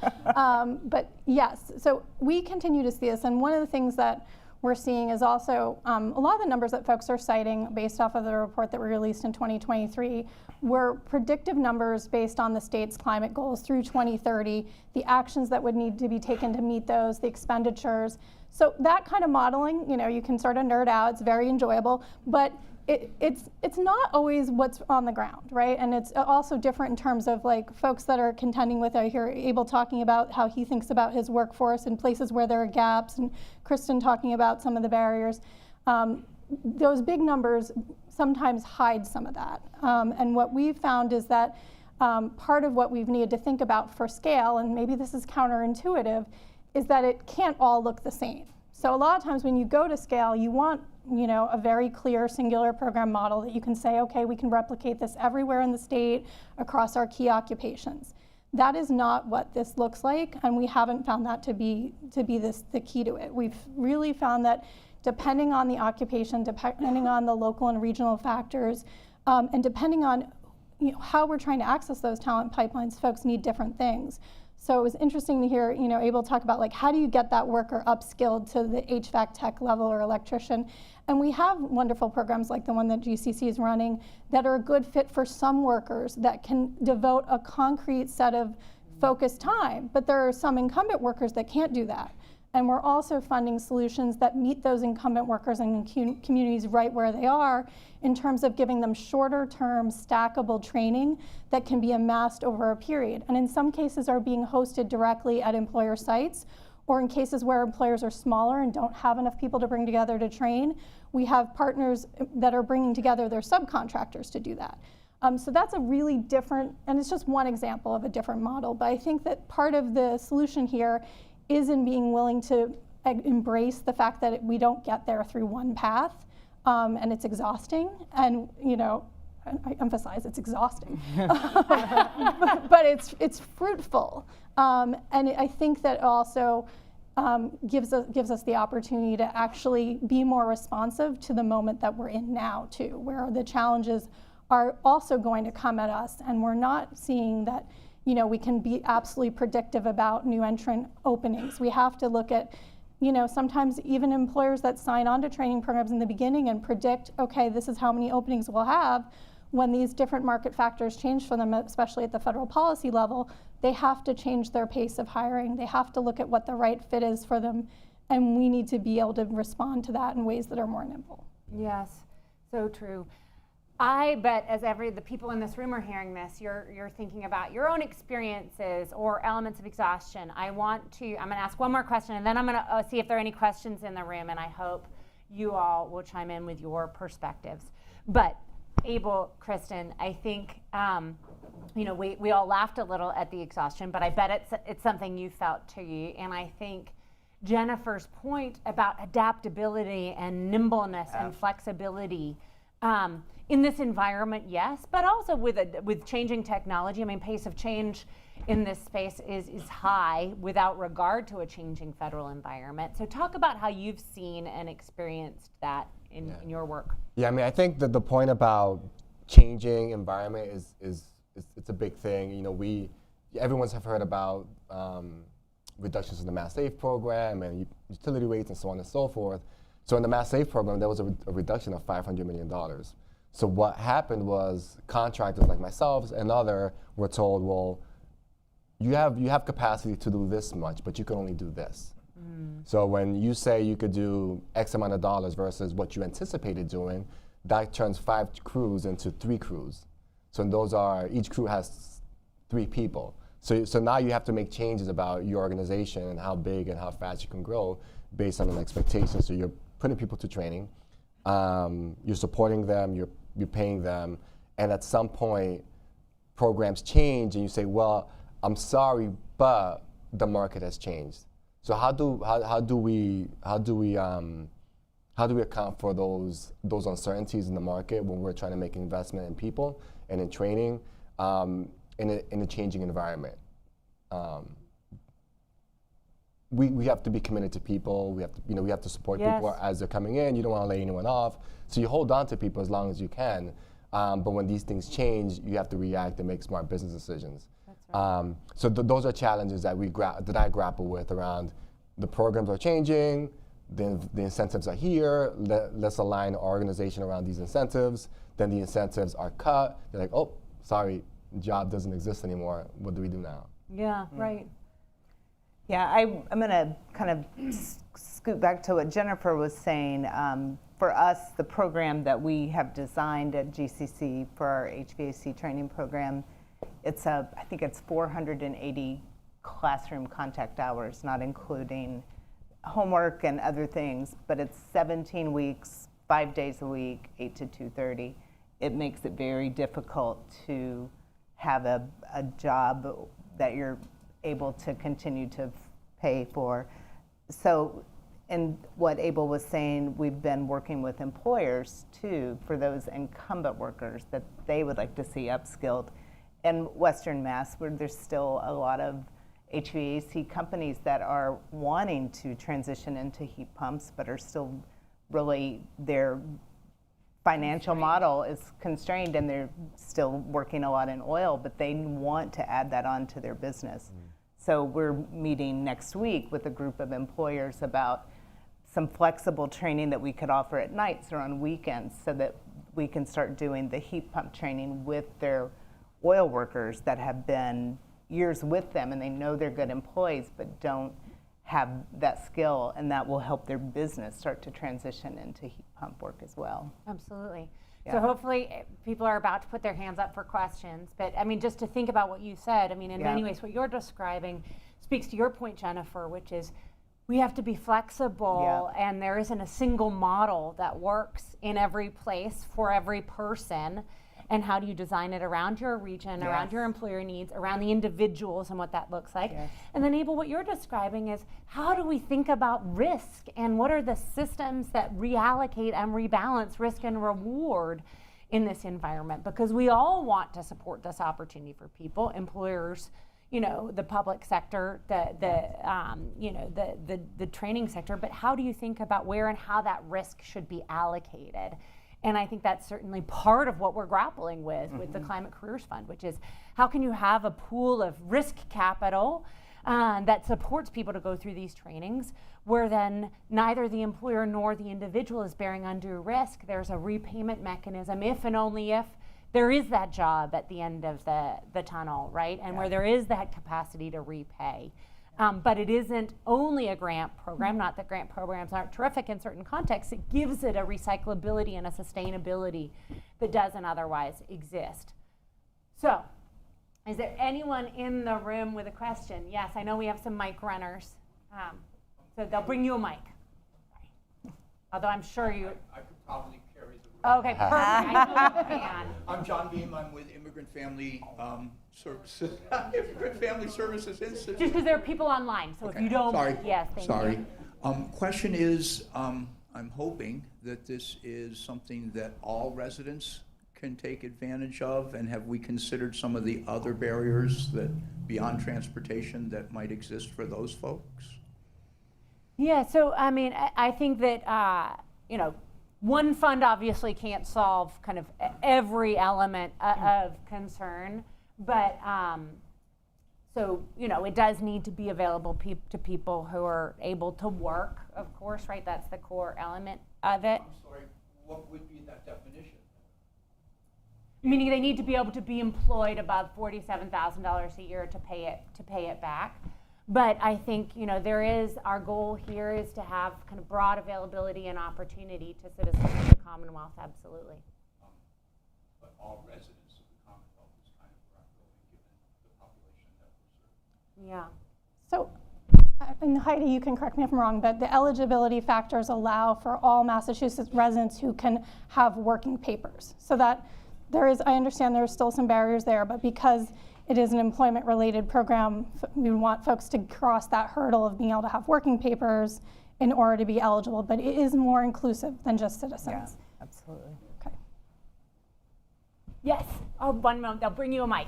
But yes, so we continue to see this, and one of the things that we're seeing is also a lot of the numbers that folks are citing based off of the report that we released in 2023 were predictive numbers based on the state's climate goals through 2030, the actions that would need to be taken to meet those, the expenditures. So that kind of modeling, you know, you can sort of nerd out, it's very enjoyable, but it's not always what's on the ground, right? And it's also different in terms of like folks that are contending with, I hear Abel talking about how he thinks about his workforce and places where there are gaps, and Kristen talking about some of the barriers. Those big numbers sometimes hide some of that. And what we've found is that part of what we've needed to think about for scale, and maybe this is counterintuitive, is that it can't all look the same. So a lot of times when you go to scale, you want, you know, a very clear singular program model that you can say, okay, we can replicate this everywhere in the state across our key occupations. That is not what this looks like, and we haven't found that to be the key to it. We've really found that depending on the occupation, depending on the local and regional factors, and depending on, you know, how we're trying to access those talent pipelines, folks need different things. So it was interesting to hear, you know, Abel talk about like, how do you get that worker upskilled to the HVAC tech level or electrician? And we have wonderful programs like the one that GCC is running that are a good fit for some workers that can devote a concrete set of focused time. But there are some incumbent workers that can't do that. And we're also funding solutions that meet those incumbent workers and communities right where they are in terms of giving them shorter term stackable training that can be amassed over a period. And in some cases are being hosted directly at employer sites, or in cases where employers are smaller and don't have enough people to bring together to train, we have partners that are bringing together their subcontractors to do that. So that's a really different, and it's just one example of a different model, but I think that part of the solution here is in being willing to embrace the fact that we don't get there through one path, and it's exhausting. And you know, I emphasize it's exhausting, but it's fruitful, and I think that also gives us the opportunity to actually be more responsive to the moment that we're in now too, where the challenges are also going to come at us, and we're not seeing that. You know, we can be absolutely predictive about new entrant openings. We have to look at, you know, sometimes even employers that sign on to training programs in the beginning and predict, okay, this is how many openings we'll have. When these different market factors change for them, especially at the federal policy level, they have to change their pace of hiring. They have to look at what the right fit is for them. And we need to be able to respond to that in ways that are more nimble. Yes, so true. I bet as the people in this room are hearing this, you're thinking about your own experiences or elements of exhaustion. I'm going to ask one more question, and then I'm going to see if there are any questions in the room, and I hope you all will chime in with your perspectives. But Abel, Kristen, I think, you know, we all laughed a little at the exhaustion, but I bet it's something you felt too. And I think Jennifer's point about adaptability and nimbleness and flexibility, in this environment, yes, but also with changing technology. I mean, pace of change in this space is high without regard to a changing federal environment. So talk about how you've seen and experienced that in your work. Yeah, I mean, I think that the point about changing environment is it's a big thing. You know, everyone's have heard about reductions in the Mass Save program and utility rates and so on and so forth. So in the Mass Save program, there was a reduction of $500 million. So what happened was contractors like myself and other were told, well, you have capacity to do this much, but you can only do this. So when you say you could do X amount of dollars versus what you anticipated doing, that turns 5 crews into 3 crews. So each crew has 3 people. So now you have to make changes about your organization and how big and how fast you can grow based on an expectation. So you're putting people to training, you're supporting them, you're paying them, and at some point programs change and you say, well, I'm sorry, but the market has changed. So how do we account for those uncertainties in the market when we're trying to make investment in people and in training in a changing environment? I don't know if Jennifer wants to add anything to that. I think that's a great point. I think that, you know, Kristen, you mentioned the 500 million. I think that, you know, the 500 million is a good number. I think that, you know, in a changing environment. we have to be committed to people. We have to, we have to support people Yes. as they're coming in. You don't want to lay anyone off. So you hold on to people as long as you can. But when these things change, you have to react and make smart business decisions. So those are challenges that that I grapple with around the programs are changing, the incentives are here, let's align our organization around these incentives, then the incentives are cut. They're like, oh, sorry, job doesn't exist anymore. What do we do now? Yeah, right. Yeah, I'm going to kind of scoot back to what Jennifer was saying. For us, the program that we have designed at GCC for our HVAC training program, I think it's 480 classroom contact hours, not including homework and other things, but it's 17 weeks, 5 days a week, 8 to 2:30. It makes it very difficult to have a job that you're able to continue to pay for. So, and what Abel was saying, we've been working with employers too for those incumbent workers that they would like to see upskilled. In Western Mass, where there's still a lot of HVAC companies that are wanting to transition into heat pumps, but are still really, their financial model is constrained and they're still working a lot in oil, but they want to add that on to their business. So we're meeting next week with a group of employers about some flexible training that we could offer at nights or on weekends so that we can start doing the heat pump training with their oil workers that have been years with them and they know they're good employees but don't have that skill, and that will help their business start to transition into heat pump work as well. Absolutely. Yeah. So hopefully people are about to put their hands up for questions. But I mean, just to think about what you said, I mean, in many ways, what you're describing speaks to your point, Jennifer, which is we have to be flexible and there isn't a single model that works in every place for every person. And how do you design it around your region, around your employer needs, around the individuals and what that looks like. And then Abel, what you're describing is how do we think about risk and what are the systems that reallocate and rebalance risk and reward in this environment? Because we all want to support this opportunity for people, employers, the public sector, the training sector, but how do you think about where and how that risk should be allocated? And I think that's certainly part of what we're grappling with the Climate Careers Fund, which is how can you have a pool of risk capital that supports people to go through these trainings, where then neither the employer nor the individual is bearing undue risk. There's a repayment mechanism if and only if there is that job at the end of the tunnel, right? And where there is that capacity to repay. But it isn't only a grant program, not that grant programs aren't terrific in certain contexts, it gives it a recyclability and a sustainability that doesn't otherwise exist. So, is there anyone in the room with a question? Yes, I know we have some mic runners. So they'll bring you a mic. Although I'm sure you... I could probably carry the... Okay, perfect. I know you can. I'm John Beam. I'm with Immigrant Family Services. Immigrant Family Services Institute. Just because there are people online, so if you don't... Sorry. Yes, thank Sorry. you. Question is, I'm hoping that this is something that all residents can take advantage of, and have we considered some of the other barriers that beyond transportation that might exist for those folks? Yeah, so I mean, I think that, one fund obviously can't solve kind of every element of concern, but so, it does need to be available to people who are able to work, of course, right? That's the core element of it. I'm sorry, what would be that definition? Meaning they need to be able to be employed above $47,000 a year to pay it back. But I think, our goal here is to have kind of broad availability and opportunity to citizens of the Commonwealth, absolutely. But all residents of the Commonwealth is kind of where I'm going, given the population that we're serving. Yeah. So, and Heidi, you can correct me if I'm wrong, but the eligibility factors allow for all Massachusetts residents who can have working papers. So that I understand there are still some barriers there, but because it is an employment-related program, we want folks to cross that hurdle of being able to have working papers in order to be eligible, but it is more inclusive than just citizens. Yeah, absolutely. Okay. Yes. Oh, one moment. They'll bring you a mic.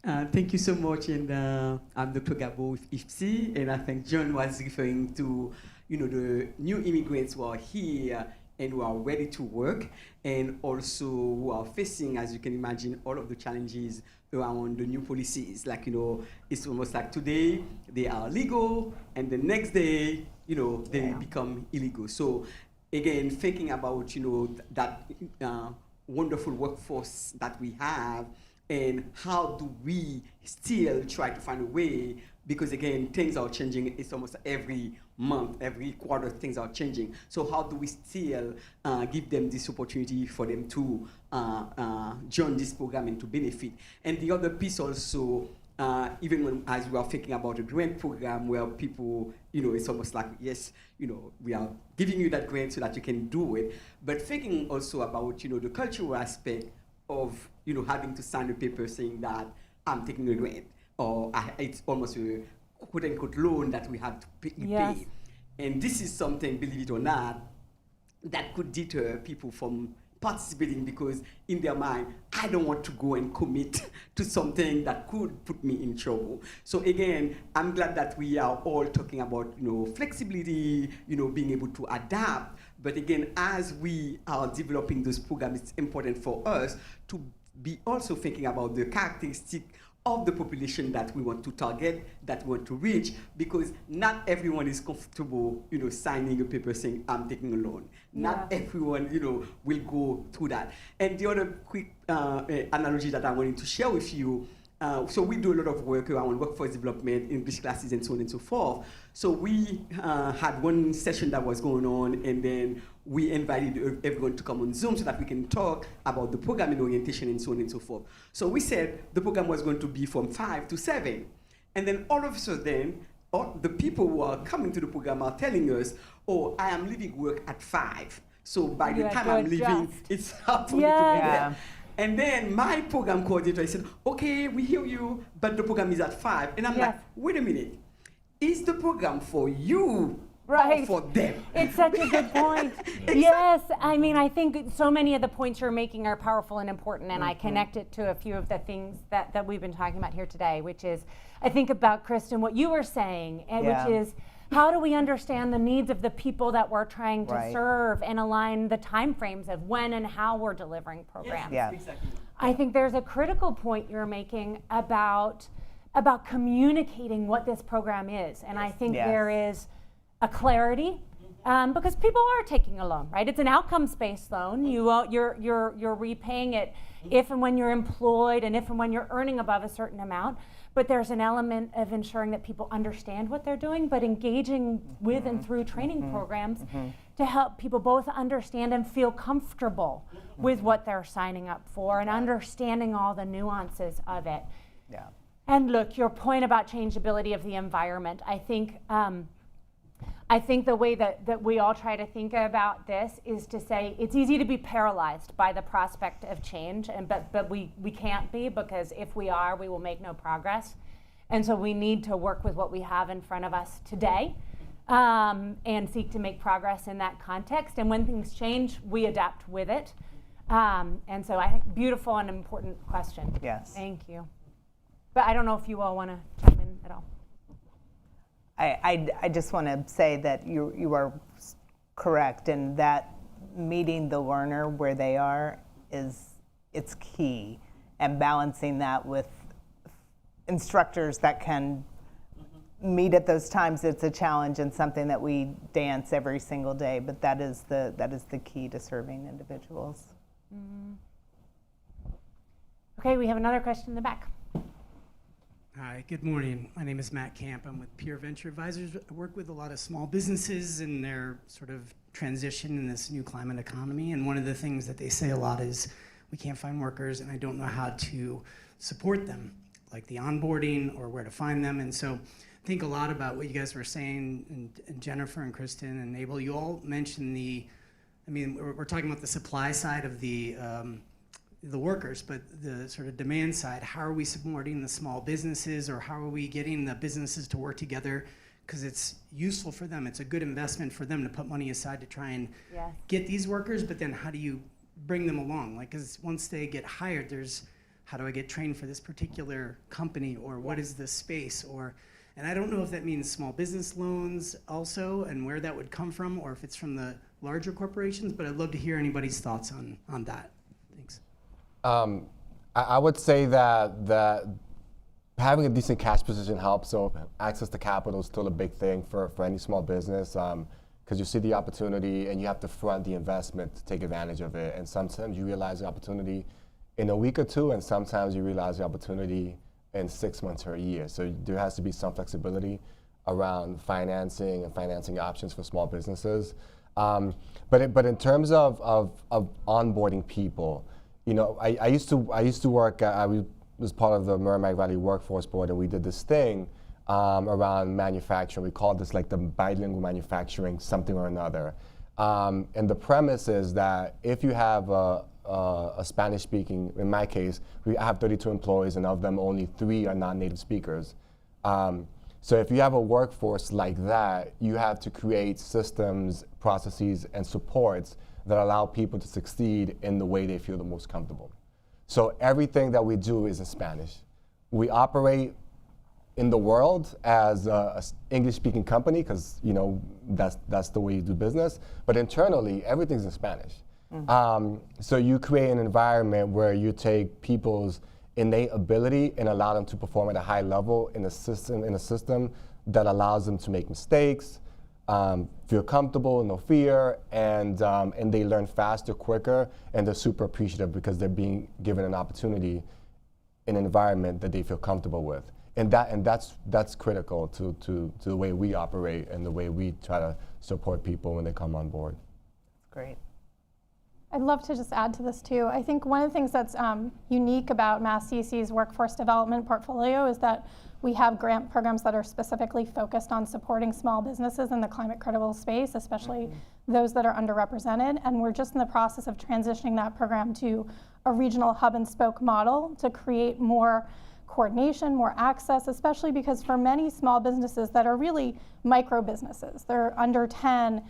Thank you so much, and I'm Dr. Gabo with IFPSI, and I think John was referring to, the new immigrants who are here and who are ready to work, and also who are facing, as you can imagine, all of the challenges around the new policies. Like, it's almost like today they are legal, and the next day, they become illegal. So again, thinking about, that wonderful workforce that we have, and how do we still try to find a way, because again, things are changing. It's almost every month, every quarter, things are changing. So how do we still give them this opportunity for them to join this program and to benefit? And the other piece also, even when, as we are thinking about a grant program where people, it's almost like, yes, we are giving you that grant so that you can do it, but thinking also about, the cultural aspect of, having to sign a paper saying that I'm taking a grant, or it's almost a quote-unquote loan that we have to pay. Yes. And this is something, believe it or not, that could deter people from participating, because in their mind, I don't want to go and commit to something that could put me in trouble. So again, I'm glad that we are all talking about, flexibility, being able to adapt. But again, as we are developing this program, it's important for us to be also thinking about the characteristic of the population that we want to target, that we want to reach, because not everyone is comfortable, signing a paper saying, I'm taking a loan. Not everyone, will go through that. And the other quick analogy that I wanted to share with you, so we do a lot of work around workforce development, English classes, and so on and so forth. So we had one session that was going on, and then we invited everyone to come on Zoom so that we can talk about the program and orientation and so on and so forth. So we said the program was going to be from 5 to 7. And then all of a sudden, all the people who are coming to the program are telling us, oh, I am leaving work at 5. So by the time I'm leaving, it's hard for me to be there. And then my program coordinator said, okay, we hear you, but the program is at 5. And I'm like, wait a minute. Is the program for you or for them? It's such a good point. Yes, I mean, I think so many of the points you're making are powerful and important, and I connect it to a few of the things that we've been talking about here today, which is, I think about, Kristen, what you were saying, and which is, how do we understand the needs of the people that we're trying to serve and align the timeframes of when and how we're delivering programs? Exactly. I think there's a critical point you're making about communicating what this program is, and I think there is a clarity because people are taking a loan, right? It's an outcomes-based loan. You're repaying it if and when you're employed and if and when you're earning above a certain amount. But there's an element of ensuring that people understand what they're doing, but engaging with and through training programs to help people both understand and feel comfortable with what they're signing up for and understanding all the nuances of it. And look, your point about changeability of the environment, I think the way that we all try to think about this is to say it's easy to be paralyzed by the prospect of change, but we can't be, because if we are, we will make no progress. And so we need to work with what we have in front of us today and seek to make progress in that context. And when things change, we adapt with it. And so I think beautiful and important question. Yes. Thank you. But I don't know if you all want to chime in at all. I just want to say that you are correct in that meeting the learner where they are it's key, and balancing that with instructors that can meet at those times. It's a challenge and something that we dance every single day, but that is the key to serving individuals. Okay, we have another question in the back. Hi, good morning. My name is Matt Camp. I'm with Peer Venture Advisors. I work with a lot of small businesses in their sort of transition in this new climate economy. And one of the things that they say a lot is, we can't find workers and I don't know how to support them, like the onboarding or where to find them. And so I think a lot about what you guys were saying, and Jennifer and Kristen and Abel, you all mentioned we're talking about the supply side of the workers, but the sort of demand side. How are we supporting the small businesses, or how are we getting the businesses to work together? Because it's useful for them. It's a good investment for them to put money aside to try and get these workers, but then how do you bring them along? Like, because once they get hired, there's how do I get trained for this particular company, or what is this space, and I don't know if that means small business loans also, and where that would come from, or if it's from the larger corporations, but I'd love to hear anybody's thoughts on that. Thanks. I would say that having a decent cash position helps. So access to capital is still a big thing for any small business, because you see the opportunity and you have to front the investment to take advantage of it. And sometimes you realize the opportunity in a week or two, and sometimes you realize the opportunity in 6 months or a year. So there has to be some flexibility around financing and financing options for small businesses. But in terms of onboarding people, you know, I used to work. I was part of the Merrimack Valley Workforce Board, and we did this thing around manufacturing. We called this like the bilingual manufacturing something or another. And the premise is that if you have a Spanish-speaking, in my case, I have 32 employees, and of them only 3 are non-native speakers. So if you have a workforce like that, you have to create systems, processes, and supports that allow people to succeed in the way they feel the most comfortable. So everything that we do is in Spanish. We operate in the world as a English-speaking company, because you know that's the way you do business. But internally, everything's in Spanish. So you create an environment where you take people's innate ability and allow them to perform at a high level in a system that allows them to make mistakes, feel comfortable, no fear, and they learn faster, quicker, and they're super appreciative because they're being given an opportunity in an environment that they feel comfortable with. And that's critical to the way we operate and the way we try to support people when they come on board. Great. I'd love to just add to this too. I think one of the things that's unique about Mass CC's workforce development portfolio is that we have grant programs that are specifically focused on supporting small businesses in the climate critical space, especially those that are underrepresented. And we're just in the process of transitioning that program to a regional hub and spoke model to create more coordination, more access, especially because for many small businesses that are really micro businesses, they're under 10,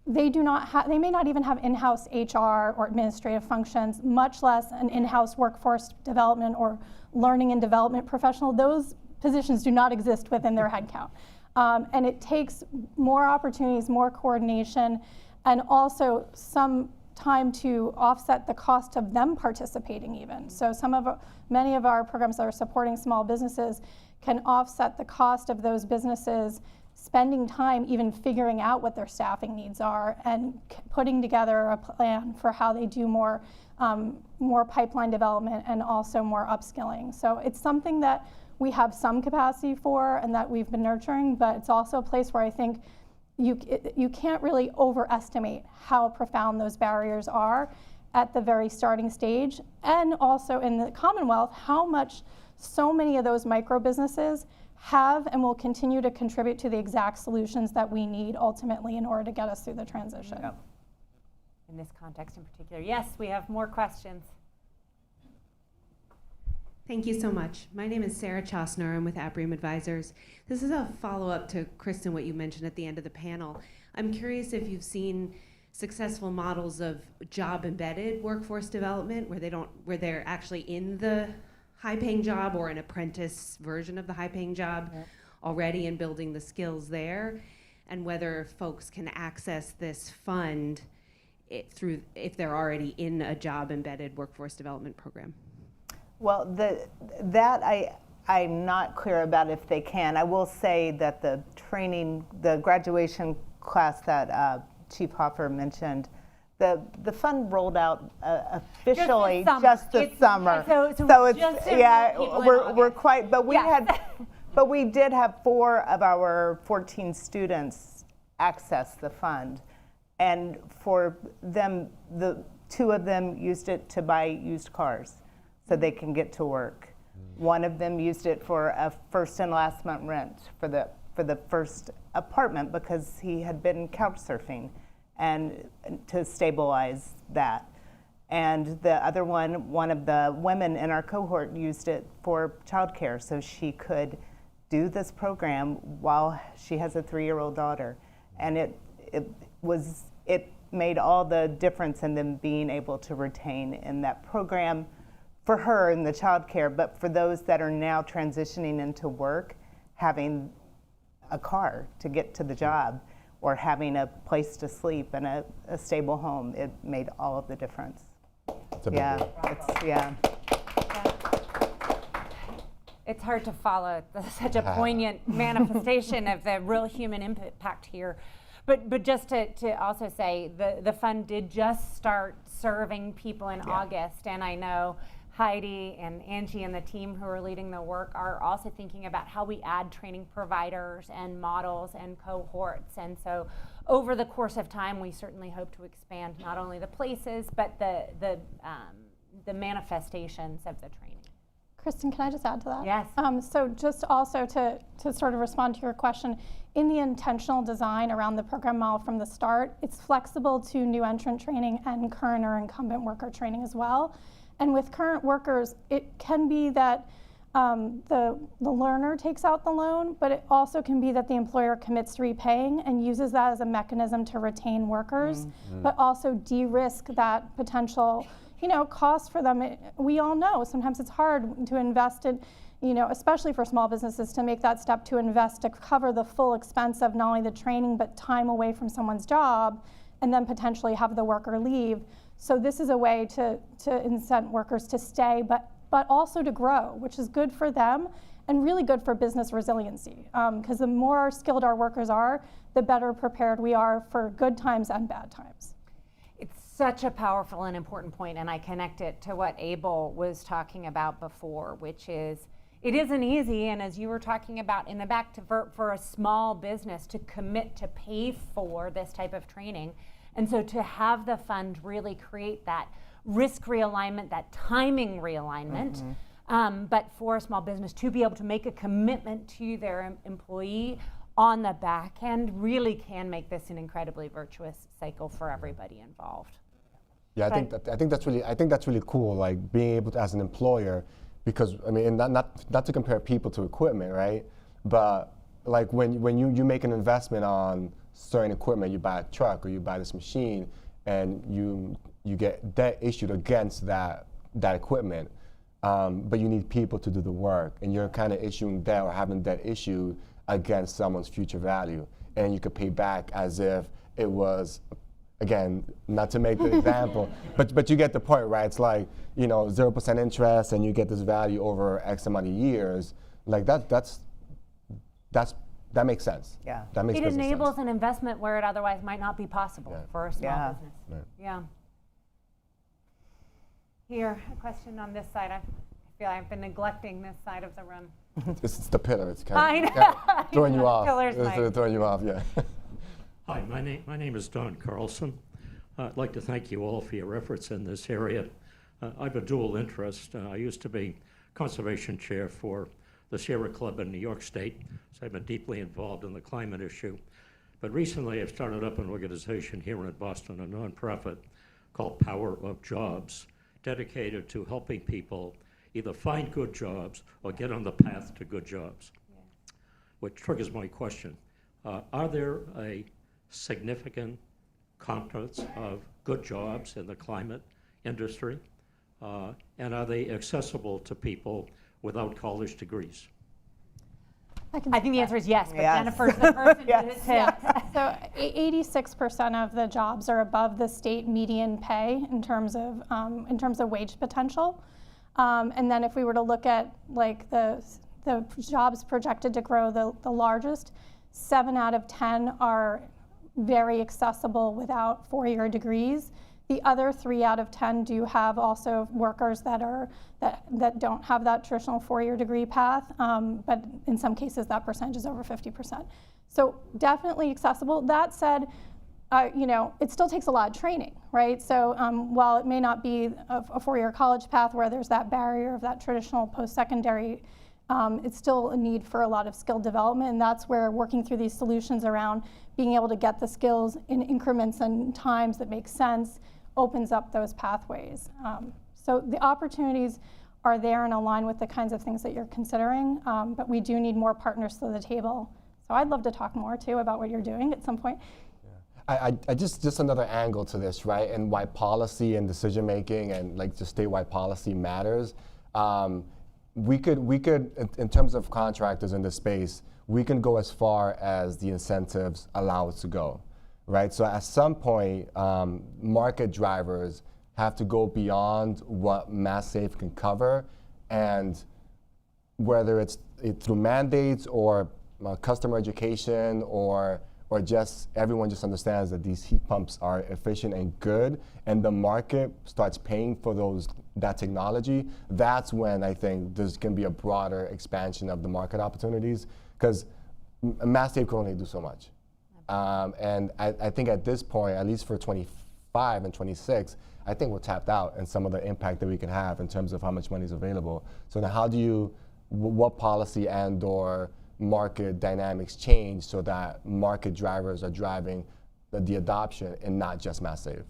they may not even have in-house HR or administrative functions, much less an in-house workforce development or learning and development professional. Those positions do not exist within their headcount. And it takes more opportunities, more coordination, and also some time to offset the cost of them participating even. So many of our programs that are supporting small businesses can offset the cost of those businesses spending time even figuring out what their staffing needs are and putting together a plan for how they do more pipeline development and also more upskilling. So it's something that we have some capacity for and that we've been nurturing, but it's also a place where I think you can't really overestimate how profound those barriers are at the very starting stage, and also in the Commonwealth, how much so many of those micro businesses have and will continue to contribute to the exact solutions that we need ultimately in order to get us through the transition. Yep. In this context in particular. Yes, we have more questions. Thank you so much. My name is Sarah Chosner. I'm with Abrium Advisors. This is a follow-up to Kristen, what you mentioned at the end of the panel. I'm curious if you've seen successful models of job-embedded workforce development where they're actually in the high-paying job or an apprentice version of the high-paying job already and building the skills there, and whether folks can access this fund if they're already in a job-embedded workforce development program. Well, I'm not clear about if they can. I will say that the graduation class that Chief Hoffer mentioned, the fund rolled out officially just this summer. So it's we're quite. But we did have 4 of our 14 students access the fund, and for them, the 2 of them used it to buy used cars so they can get to work. One of them used it for a first and last month rent for the first apartment because he had been couch surfing, and to stabilize that. And the other one of the women in our cohort used it for childcare so she could do this program while she has a 3-year-old daughter. And it made all the difference in them being able to retain in that program for her in the childcare, but for those that are now transitioning into work, having a car to get to the job or having a place to sleep and a stable home, it made all of the difference. It's a big deal. Yeah. It's hard to follow such a poignant manifestation of the real human impact here. But just to also say, the fund did just start serving people in August, and I know Heidi and Angie and the team who are leading the work are also thinking about how we add training providers and models and cohorts. And so over the course of time, we certainly hope to expand not only the places, but the manifestations of the training. Kristen, can I just add to that? Yes. So just also to sort of respond to your question, in the intentional design around the program model from the start, it's flexible to new entrant training and current or incumbent worker training as well. And with current workers, it can be that the learner takes out the loan, but it also can be that the employer commits to repaying and uses that as a mechanism to retain workers, but also de-risk that potential cost for them. We all know sometimes it's hard to invest in, especially for small businesses, to make that step to invest to cover the full expense of not only the training, but time away from someone's job, and then potentially have the worker leave. So this is a way to incent workers to stay, but also to grow, which is good for them and really good for business resiliency. Because the more skilled our workers are, the better prepared we are for good times and bad times. It's such a powerful and important point, and I connect it to what Abel was talking about before, which is it isn't easy, and as you were talking about in the back, for a small business to commit to pay for this type of training. And so to have the fund really create that risk realignment, that timing realignment, but for a small business to be able to make a commitment to their employee on the back end really can make this an incredibly virtuous cycle for everybody involved. Yeah, I think that's really cool. Like being able to, as an employer, because I mean, not to compare people to equipment, right? But like when you make an investment on certain equipment, you buy a truck or you buy this machine, and you get debt issued against that equipment, but you need people to do the work, and you're kind of issuing debt or having debt issued against someone's future value, and you could pay back as if it was, again, not to make the example, but you get the point, right? It's like 0% interest, and you get this value over X amount of years. Like that makes sense. Yeah. That makes It business enables sense. an investment where it otherwise might not be possible for a small business. Right. Yeah. Here, a question on this side. I feel I've been neglecting this side of the room. It's the pillar. It's I kind know. of throwing you off. Pillar's It's nice. throwing you off, yeah. Hi, my name is Don Carlson. I'd like to thank you all for your efforts in this area. I have a dual interest. I used to be conservation chair for the Sierra Club in New York State, so I've been deeply involved in the climate issue. But recently I've started up an organization here in Boston, a nonprofit called Power of Jobs, dedicated to helping people either find good jobs or get on the path to good jobs. Which triggers my question. Are there a significant continence of good jobs in the climate industry? And are they accessible to people without college degrees? I think the answer is yes, but Yes. Jennifer's the person Yes. to So 86% of the jobs are above the state median pay in terms of wage potential. And then if we were to look at like the jobs projected to grow the largest, 7 out of 10 are very accessible without 4-year degrees. The other 3 out of 10 do have also workers that don't have that traditional 4-year degree path, but in some cases that percentage is over 50%. So definitely accessible. That said, it still takes a lot of training, right? So while it may not be a 4-year college path where there's that barrier of that traditional post-secondary, it's still a need for a lot of skill development, and that's where working through these solutions around being able to get the skills in increments and times that make sense opens up those pathways. So the opportunities are there and align with the kinds of things that you're considering, but we do need more partners to the table. So I'd love to talk more too about what you're doing at some point. I just another angle to this, right? And why policy and decision making and like just statewide policy matters. We could, in terms of contractors in this space, we can go as far as the incentives allow us to go, right? So at some point, market drivers have to go beyond what MassSafe can cover, and whether it's through mandates or customer education or just everyone just understands that these heat pumps are efficient and good, and the market starts paying for that technology, that's when I think there's going to be a broader expansion of the market opportunities, because MassSafe can only do so much. And I think at this point, at least for 25 and 26, I think we're tapped out in some of the impact that we can have in terms of how much money is available. So now how do you, what policy and or market dynamics change so that market drivers are driving the adoption and not just MassSafe?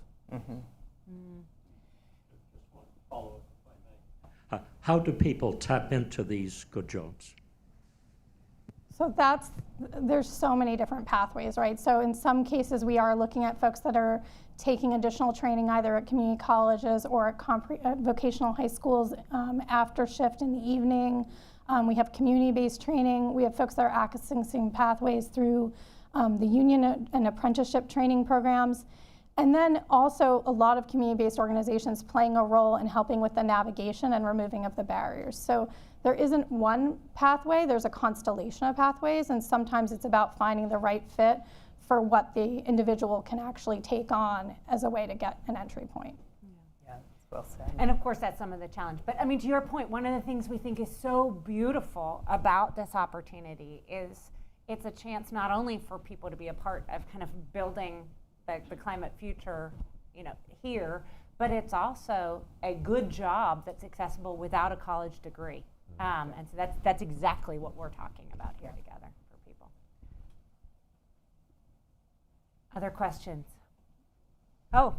How do people tap into these good jobs? So there's so many different pathways, right? So in some cases, we are looking at folks that are taking additional training either at community colleges or at vocational high schools after shift in the evening. We have community-based training. We have folks that are accessing pathways through the union and apprenticeship training programs. And then also a lot of community-based organizations playing a role in helping with the navigation and removing of the barriers. So there isn't one pathway, there's a constellation of pathways, and sometimes it's about finding the right fit for what the individual can actually take on as a way to get an entry point. Yeah, well said. And of course, that's some of the challenge. But I mean, to your point, one of the things we think is so beautiful about this opportunity is it's a chance not only for people to be a part of kind of building the climate future, here, but it's also a good job that's accessible without a college degree. And so that's exactly what we're talking about here together for people. Other questions? Oh,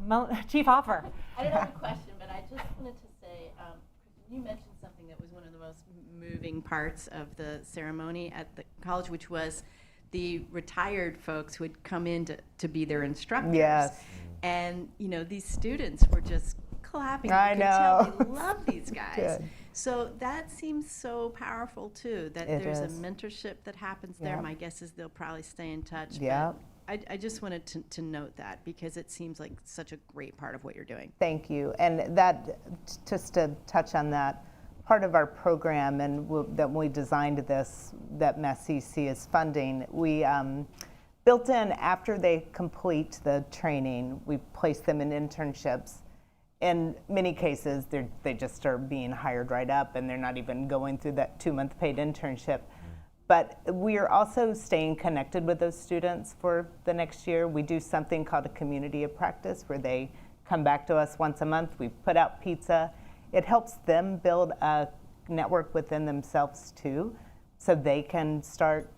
Chief Hoffer. I don't have a question, but I just wanted to say, Kristen, you mentioned something that was one of the most moving parts of the ceremony at the college, which was the retired folks who had come in to be their instructors. Yes. And, these students were just clapping. I You could know. tell they love these guys. Good. So that seems so powerful, too, that It there's is. a mentorship that happens there. Yep. My guess is they'll probably stay in touch. Yep. But I just wanted to note that because it seems like such a great part of what you're doing. Thank you. And that, just to touch on that, part of our program and that when we designed this, that MassCC is funding, we built in after they complete the training, we place them in internships. In many cases, they just are being hired right up and they're not even going through that 2-month paid internship. But we are also staying connected with those students for the next year. We do something called a community of practice where they come back to us once a month. We put out pizza. It helps them build a network within themselves too, so they can start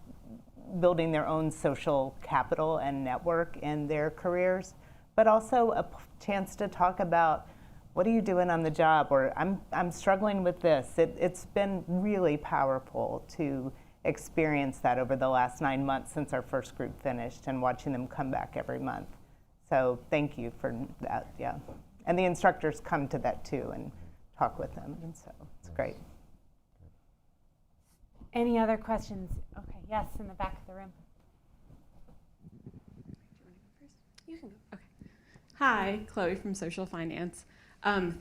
building their own social capital and network in their careers, but also a chance to talk about what are you doing on the job, or I'm struggling with this. It's been really powerful to experience that over the last 9 months since our first group finished and watching them come back every month. So thank you for that, yeah. And the instructors come to that too and talk with them, and so it's great. Any other questions? Okay, yes, in the back of the room. You can go. Okay. Hi, Chloe from Social Finance.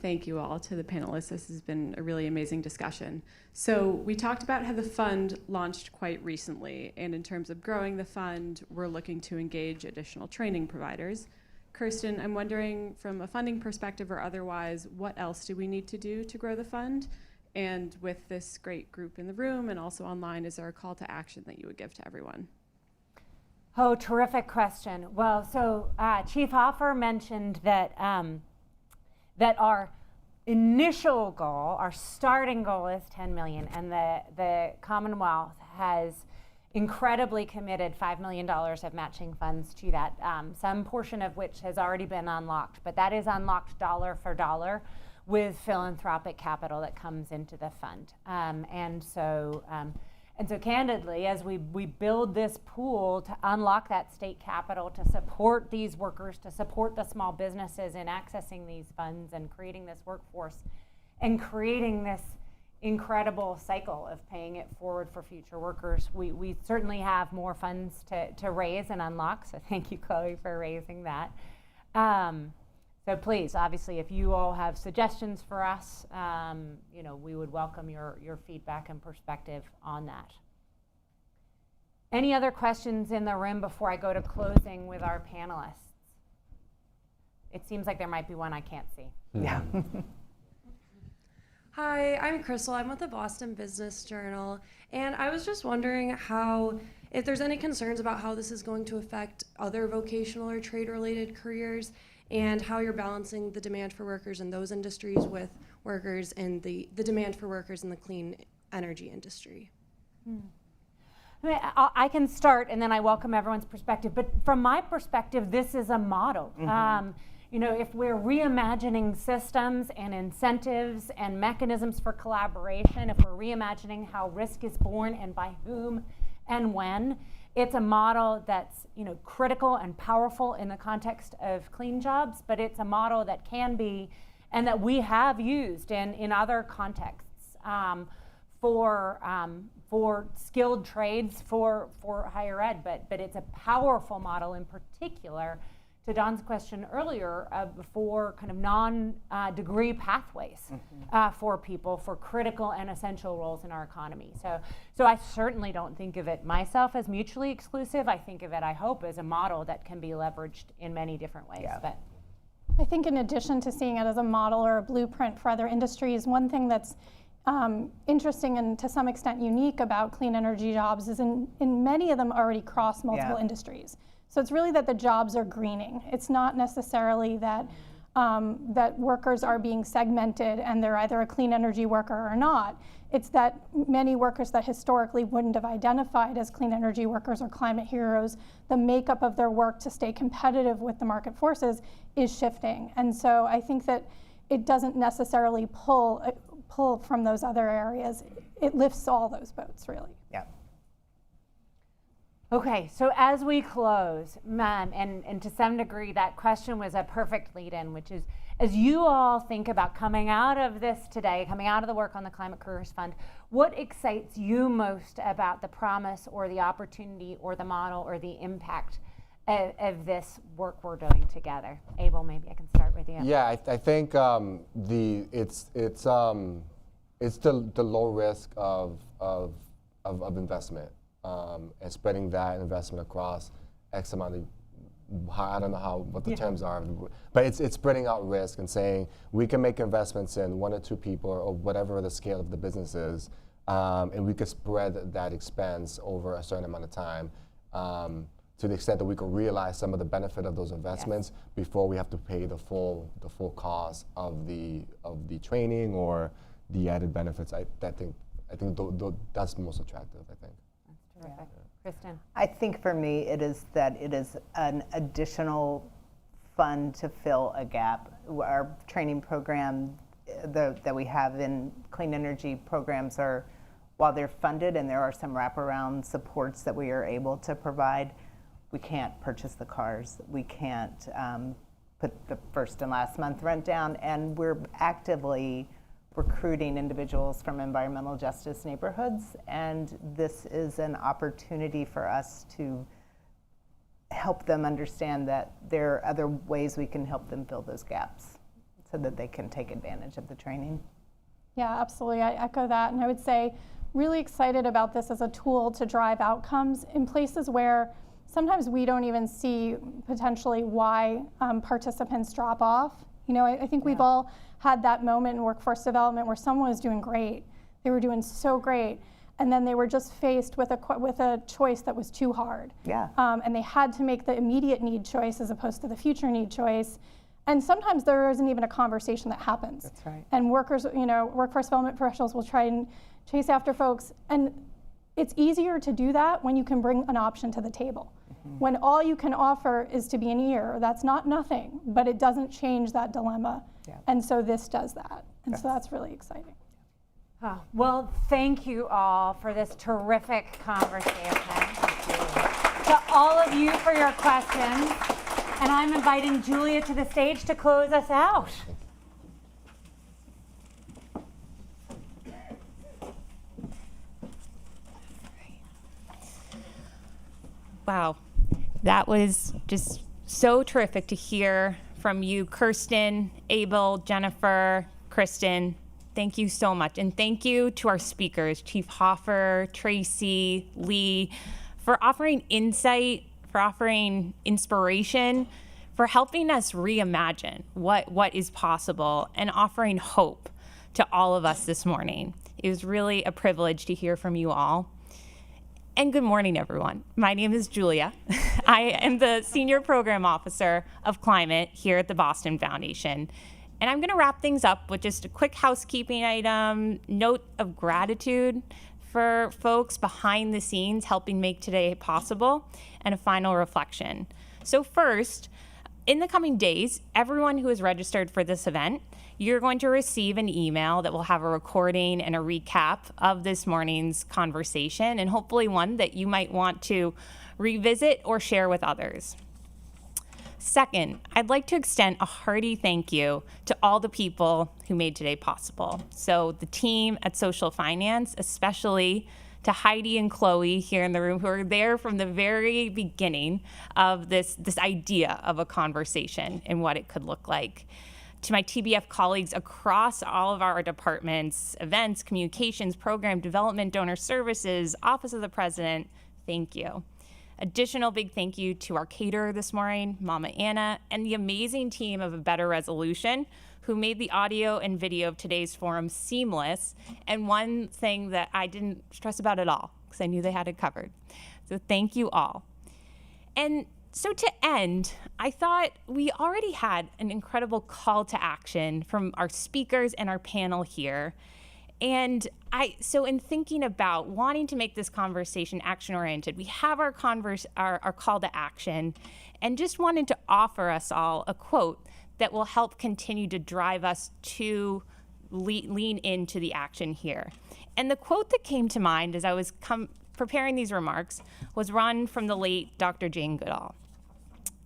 Thank you all to the panelists. This has been a really amazing discussion. So we talked about how the fund launched quite recently, and in terms of growing the fund, we're looking to engage additional training providers. Kirsten, I'm wondering from a funding perspective or otherwise, what else do we need to do to grow the fund? And with this great group in the room and also online, is there a call to action that you would give to everyone? Oh, terrific question. Well, so Chief Hoffer mentioned that that our initial goal, our starting goal is 10 million, and the Commonwealth has incredibly committed $5 million of matching funds to that, some portion of which has already been unlocked, but that is unlocked dollar for dollar with philanthropic capital that comes into the fund. And so And so candidly, as we build this pool to unlock that state capital, to support these workers, to support the small businesses in accessing these funds and creating this workforce and creating this incredible cycle of paying it forward for future workers, we certainly have more funds to raise and unlock. So thank you, Chloe, for raising that. So please, obviously, if you all have suggestions for us, we would welcome your feedback and perspective on that. Any other questions in the room before I go to closing with our panelists? It seems like there might be one I can't see. Yeah. Hi, I'm Crystal. I'm with the Boston Business Journal, and I was just wondering if there's any concerns about how this is going to affect other vocational or trade-related careers, and how you're balancing the demand for workers in those industries with workers and the demand for workers in the clean energy industry. I can start, and then I welcome everyone's perspective. But from my perspective, this is a model. If we're reimagining systems and incentives and mechanisms for collaboration, if we're reimagining how risk is borne and by whom and when, it's a model that's critical and powerful in the context of clean jobs, but it's a model that can be, and that we have used in other contexts for skilled trades, for higher ed, but it's a powerful model in particular, to Don's question earlier, for kind of non-degree pathways for people for critical and essential roles in our economy. So I certainly don't think of it myself as mutually exclusive. I think of it, I hope, as a model that can be leveraged in many different ways. Yeah. But I think in addition to seeing it as a model or a blueprint for other industries, one thing that's interesting and to some extent unique about clean energy jobs is in many of them already cross multiple industries. So it's really that the jobs are greening. It's not necessarily that that workers are being segmented and they're either a clean energy worker or not. It's that many workers that historically wouldn't have identified as clean energy workers or climate heroes, the makeup of their work to stay competitive with the market forces is shifting. And so I think that it doesn't necessarily pull from those other areas. It lifts all those boats, really. Yeah. Okay, so as we close, and to some degree that question was a perfect lead-in, which is, as you all think about coming out of this today, coming out of the work on the Climate Careers Fund, what excites you most about the promise or the opportunity or the model or the impact of this work we're doing together? Abel, maybe I can start with you. Yeah, I think it's the low risk of investment. And spreading that investment across X amount of, I don't know what the terms are, but it's spreading out risk and saying we can make investments in one or two people or whatever the scale of the business is, and we could spread that expense over a certain amount of time to the extent that we can realize some of the benefit of those investments before we have to pay the full cost of the training or the added benefits. I think that's most attractive, I think. Terrific. Kristen? I think for me it is an additional fund to fill a gap. Our training program that we have in clean energy programs are, while they're funded and there are some wraparound supports that we are able to provide, we can't purchase the cars. We can't put the first and last month rent down, and we're actively recruiting individuals from environmental justice neighborhoods, and this is an opportunity for us to help them understand that there are other ways we can help them fill those gaps so that they can take advantage of the training. Yeah, absolutely. I echo that, and I would say really excited about this as a tool to drive outcomes in places where sometimes we don't even see potentially why participants drop off. I think we've all had that moment in workforce development where someone was doing great. They were doing so great, and then they were just faced with a choice that was too hard. Yeah. And they had to make the immediate need choice as opposed to the future need choice. And sometimes there isn't even a conversation that happens. That's right. And workers, workforce development professionals will try and chase after folks. And it's easier to do that when you can bring an option to the table. When all you can offer is to be an ear, that's not nothing, but it doesn't change that dilemma. Yeah. And so this does that. And so that's really exciting. Oh, well, thank you all for this terrific conversation. To all of you for your questions. And I'm inviting Julia to the stage to close us out. Wow, that was just so terrific to hear from you, Kirsten, Abel, Jennifer, Kristen. Thank you so much. And thank you to our speakers, Chief Hoffer, Tracy, Lee, for offering insight, for offering inspiration, for helping us reimagine what is possible and offering hope to all of us this morning. It was really a privilege to hear from you all. And good morning, everyone. My name is Julia. I am the Senior Program Officer of Climate here at the Boston Foundation. And I'm gonna wrap things up with just a quick housekeeping item, note of gratitude for folks behind the scenes helping make today possible, and a final reflection. So first, in the coming days, everyone who is registered for this event, you're going to receive an email that will have a recording and a recap of this morning's conversation, and hopefully one that you might want to revisit or share with others. Second, I'd like to extend a hearty thank you to all the people who made today possible. So the team at Social Finance, especially to Heidi and Chloe here in the room, who are there from the very beginning of this idea of a conversation and what it could look like. To my TBF colleagues across all of our departments, events, communications, program development, donor services, Office of the President, thank you. Additional big thank you to our caterer this morning, Mama Anna, and the amazing team of A Better Resolution, who made the audio and video of today's forum seamless, and one thing that I didn't stress about at all, because I knew they had it covered. So thank you all. And so to end, I thought we already had an incredible call to action from our speakers and our panel here. And so in thinking about wanting to make this conversation action-oriented, we have our call to action, and just wanted to offer us all a quote that will help continue to drive us to lean into the action here. And the quote that came to mind as I was preparing these remarks was one from the late Dr. Jane Goodall.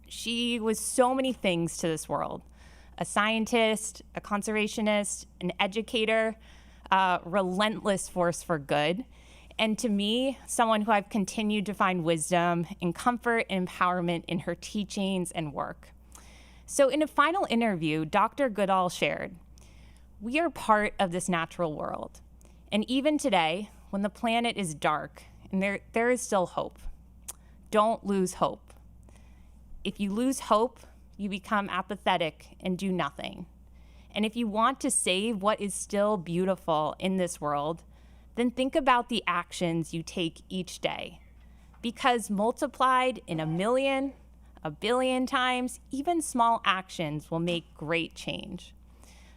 She was so many things to this world: a scientist, a conservationist, an educator, a relentless force for good. And to me, someone who I've continued to find wisdom and comfort and empowerment in her teachings and work. So in a final interview, Dr. Goodall shared, "We are part of this natural world. And even today, when the planet is dark and there is still hope, don't lose hope. If you lose hope, you become apathetic and do nothing. And if you want to save what is still beautiful in this world, then think about the actions you take each day. Because multiplied in 1,000,000, 1,000,000,000 times, even small actions will make great change."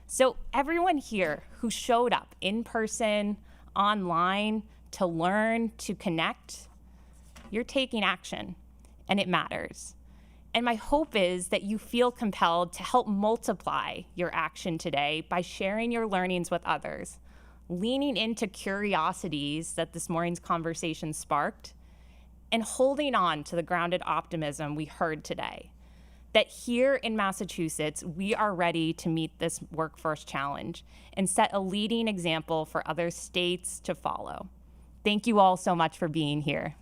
So everyone here who showed up in person, online, to learn, to connect, you're taking action, and it matters. And my hope is that you feel compelled to help multiply your action today by sharing your learnings with others, leaning into curiosities that this morning's conversation sparked, and holding on to the grounded optimism we heard today, that here in Massachusetts, we are ready to meet this workforce challenge and set a leading example for other states to follow. Thank you all so much for being here.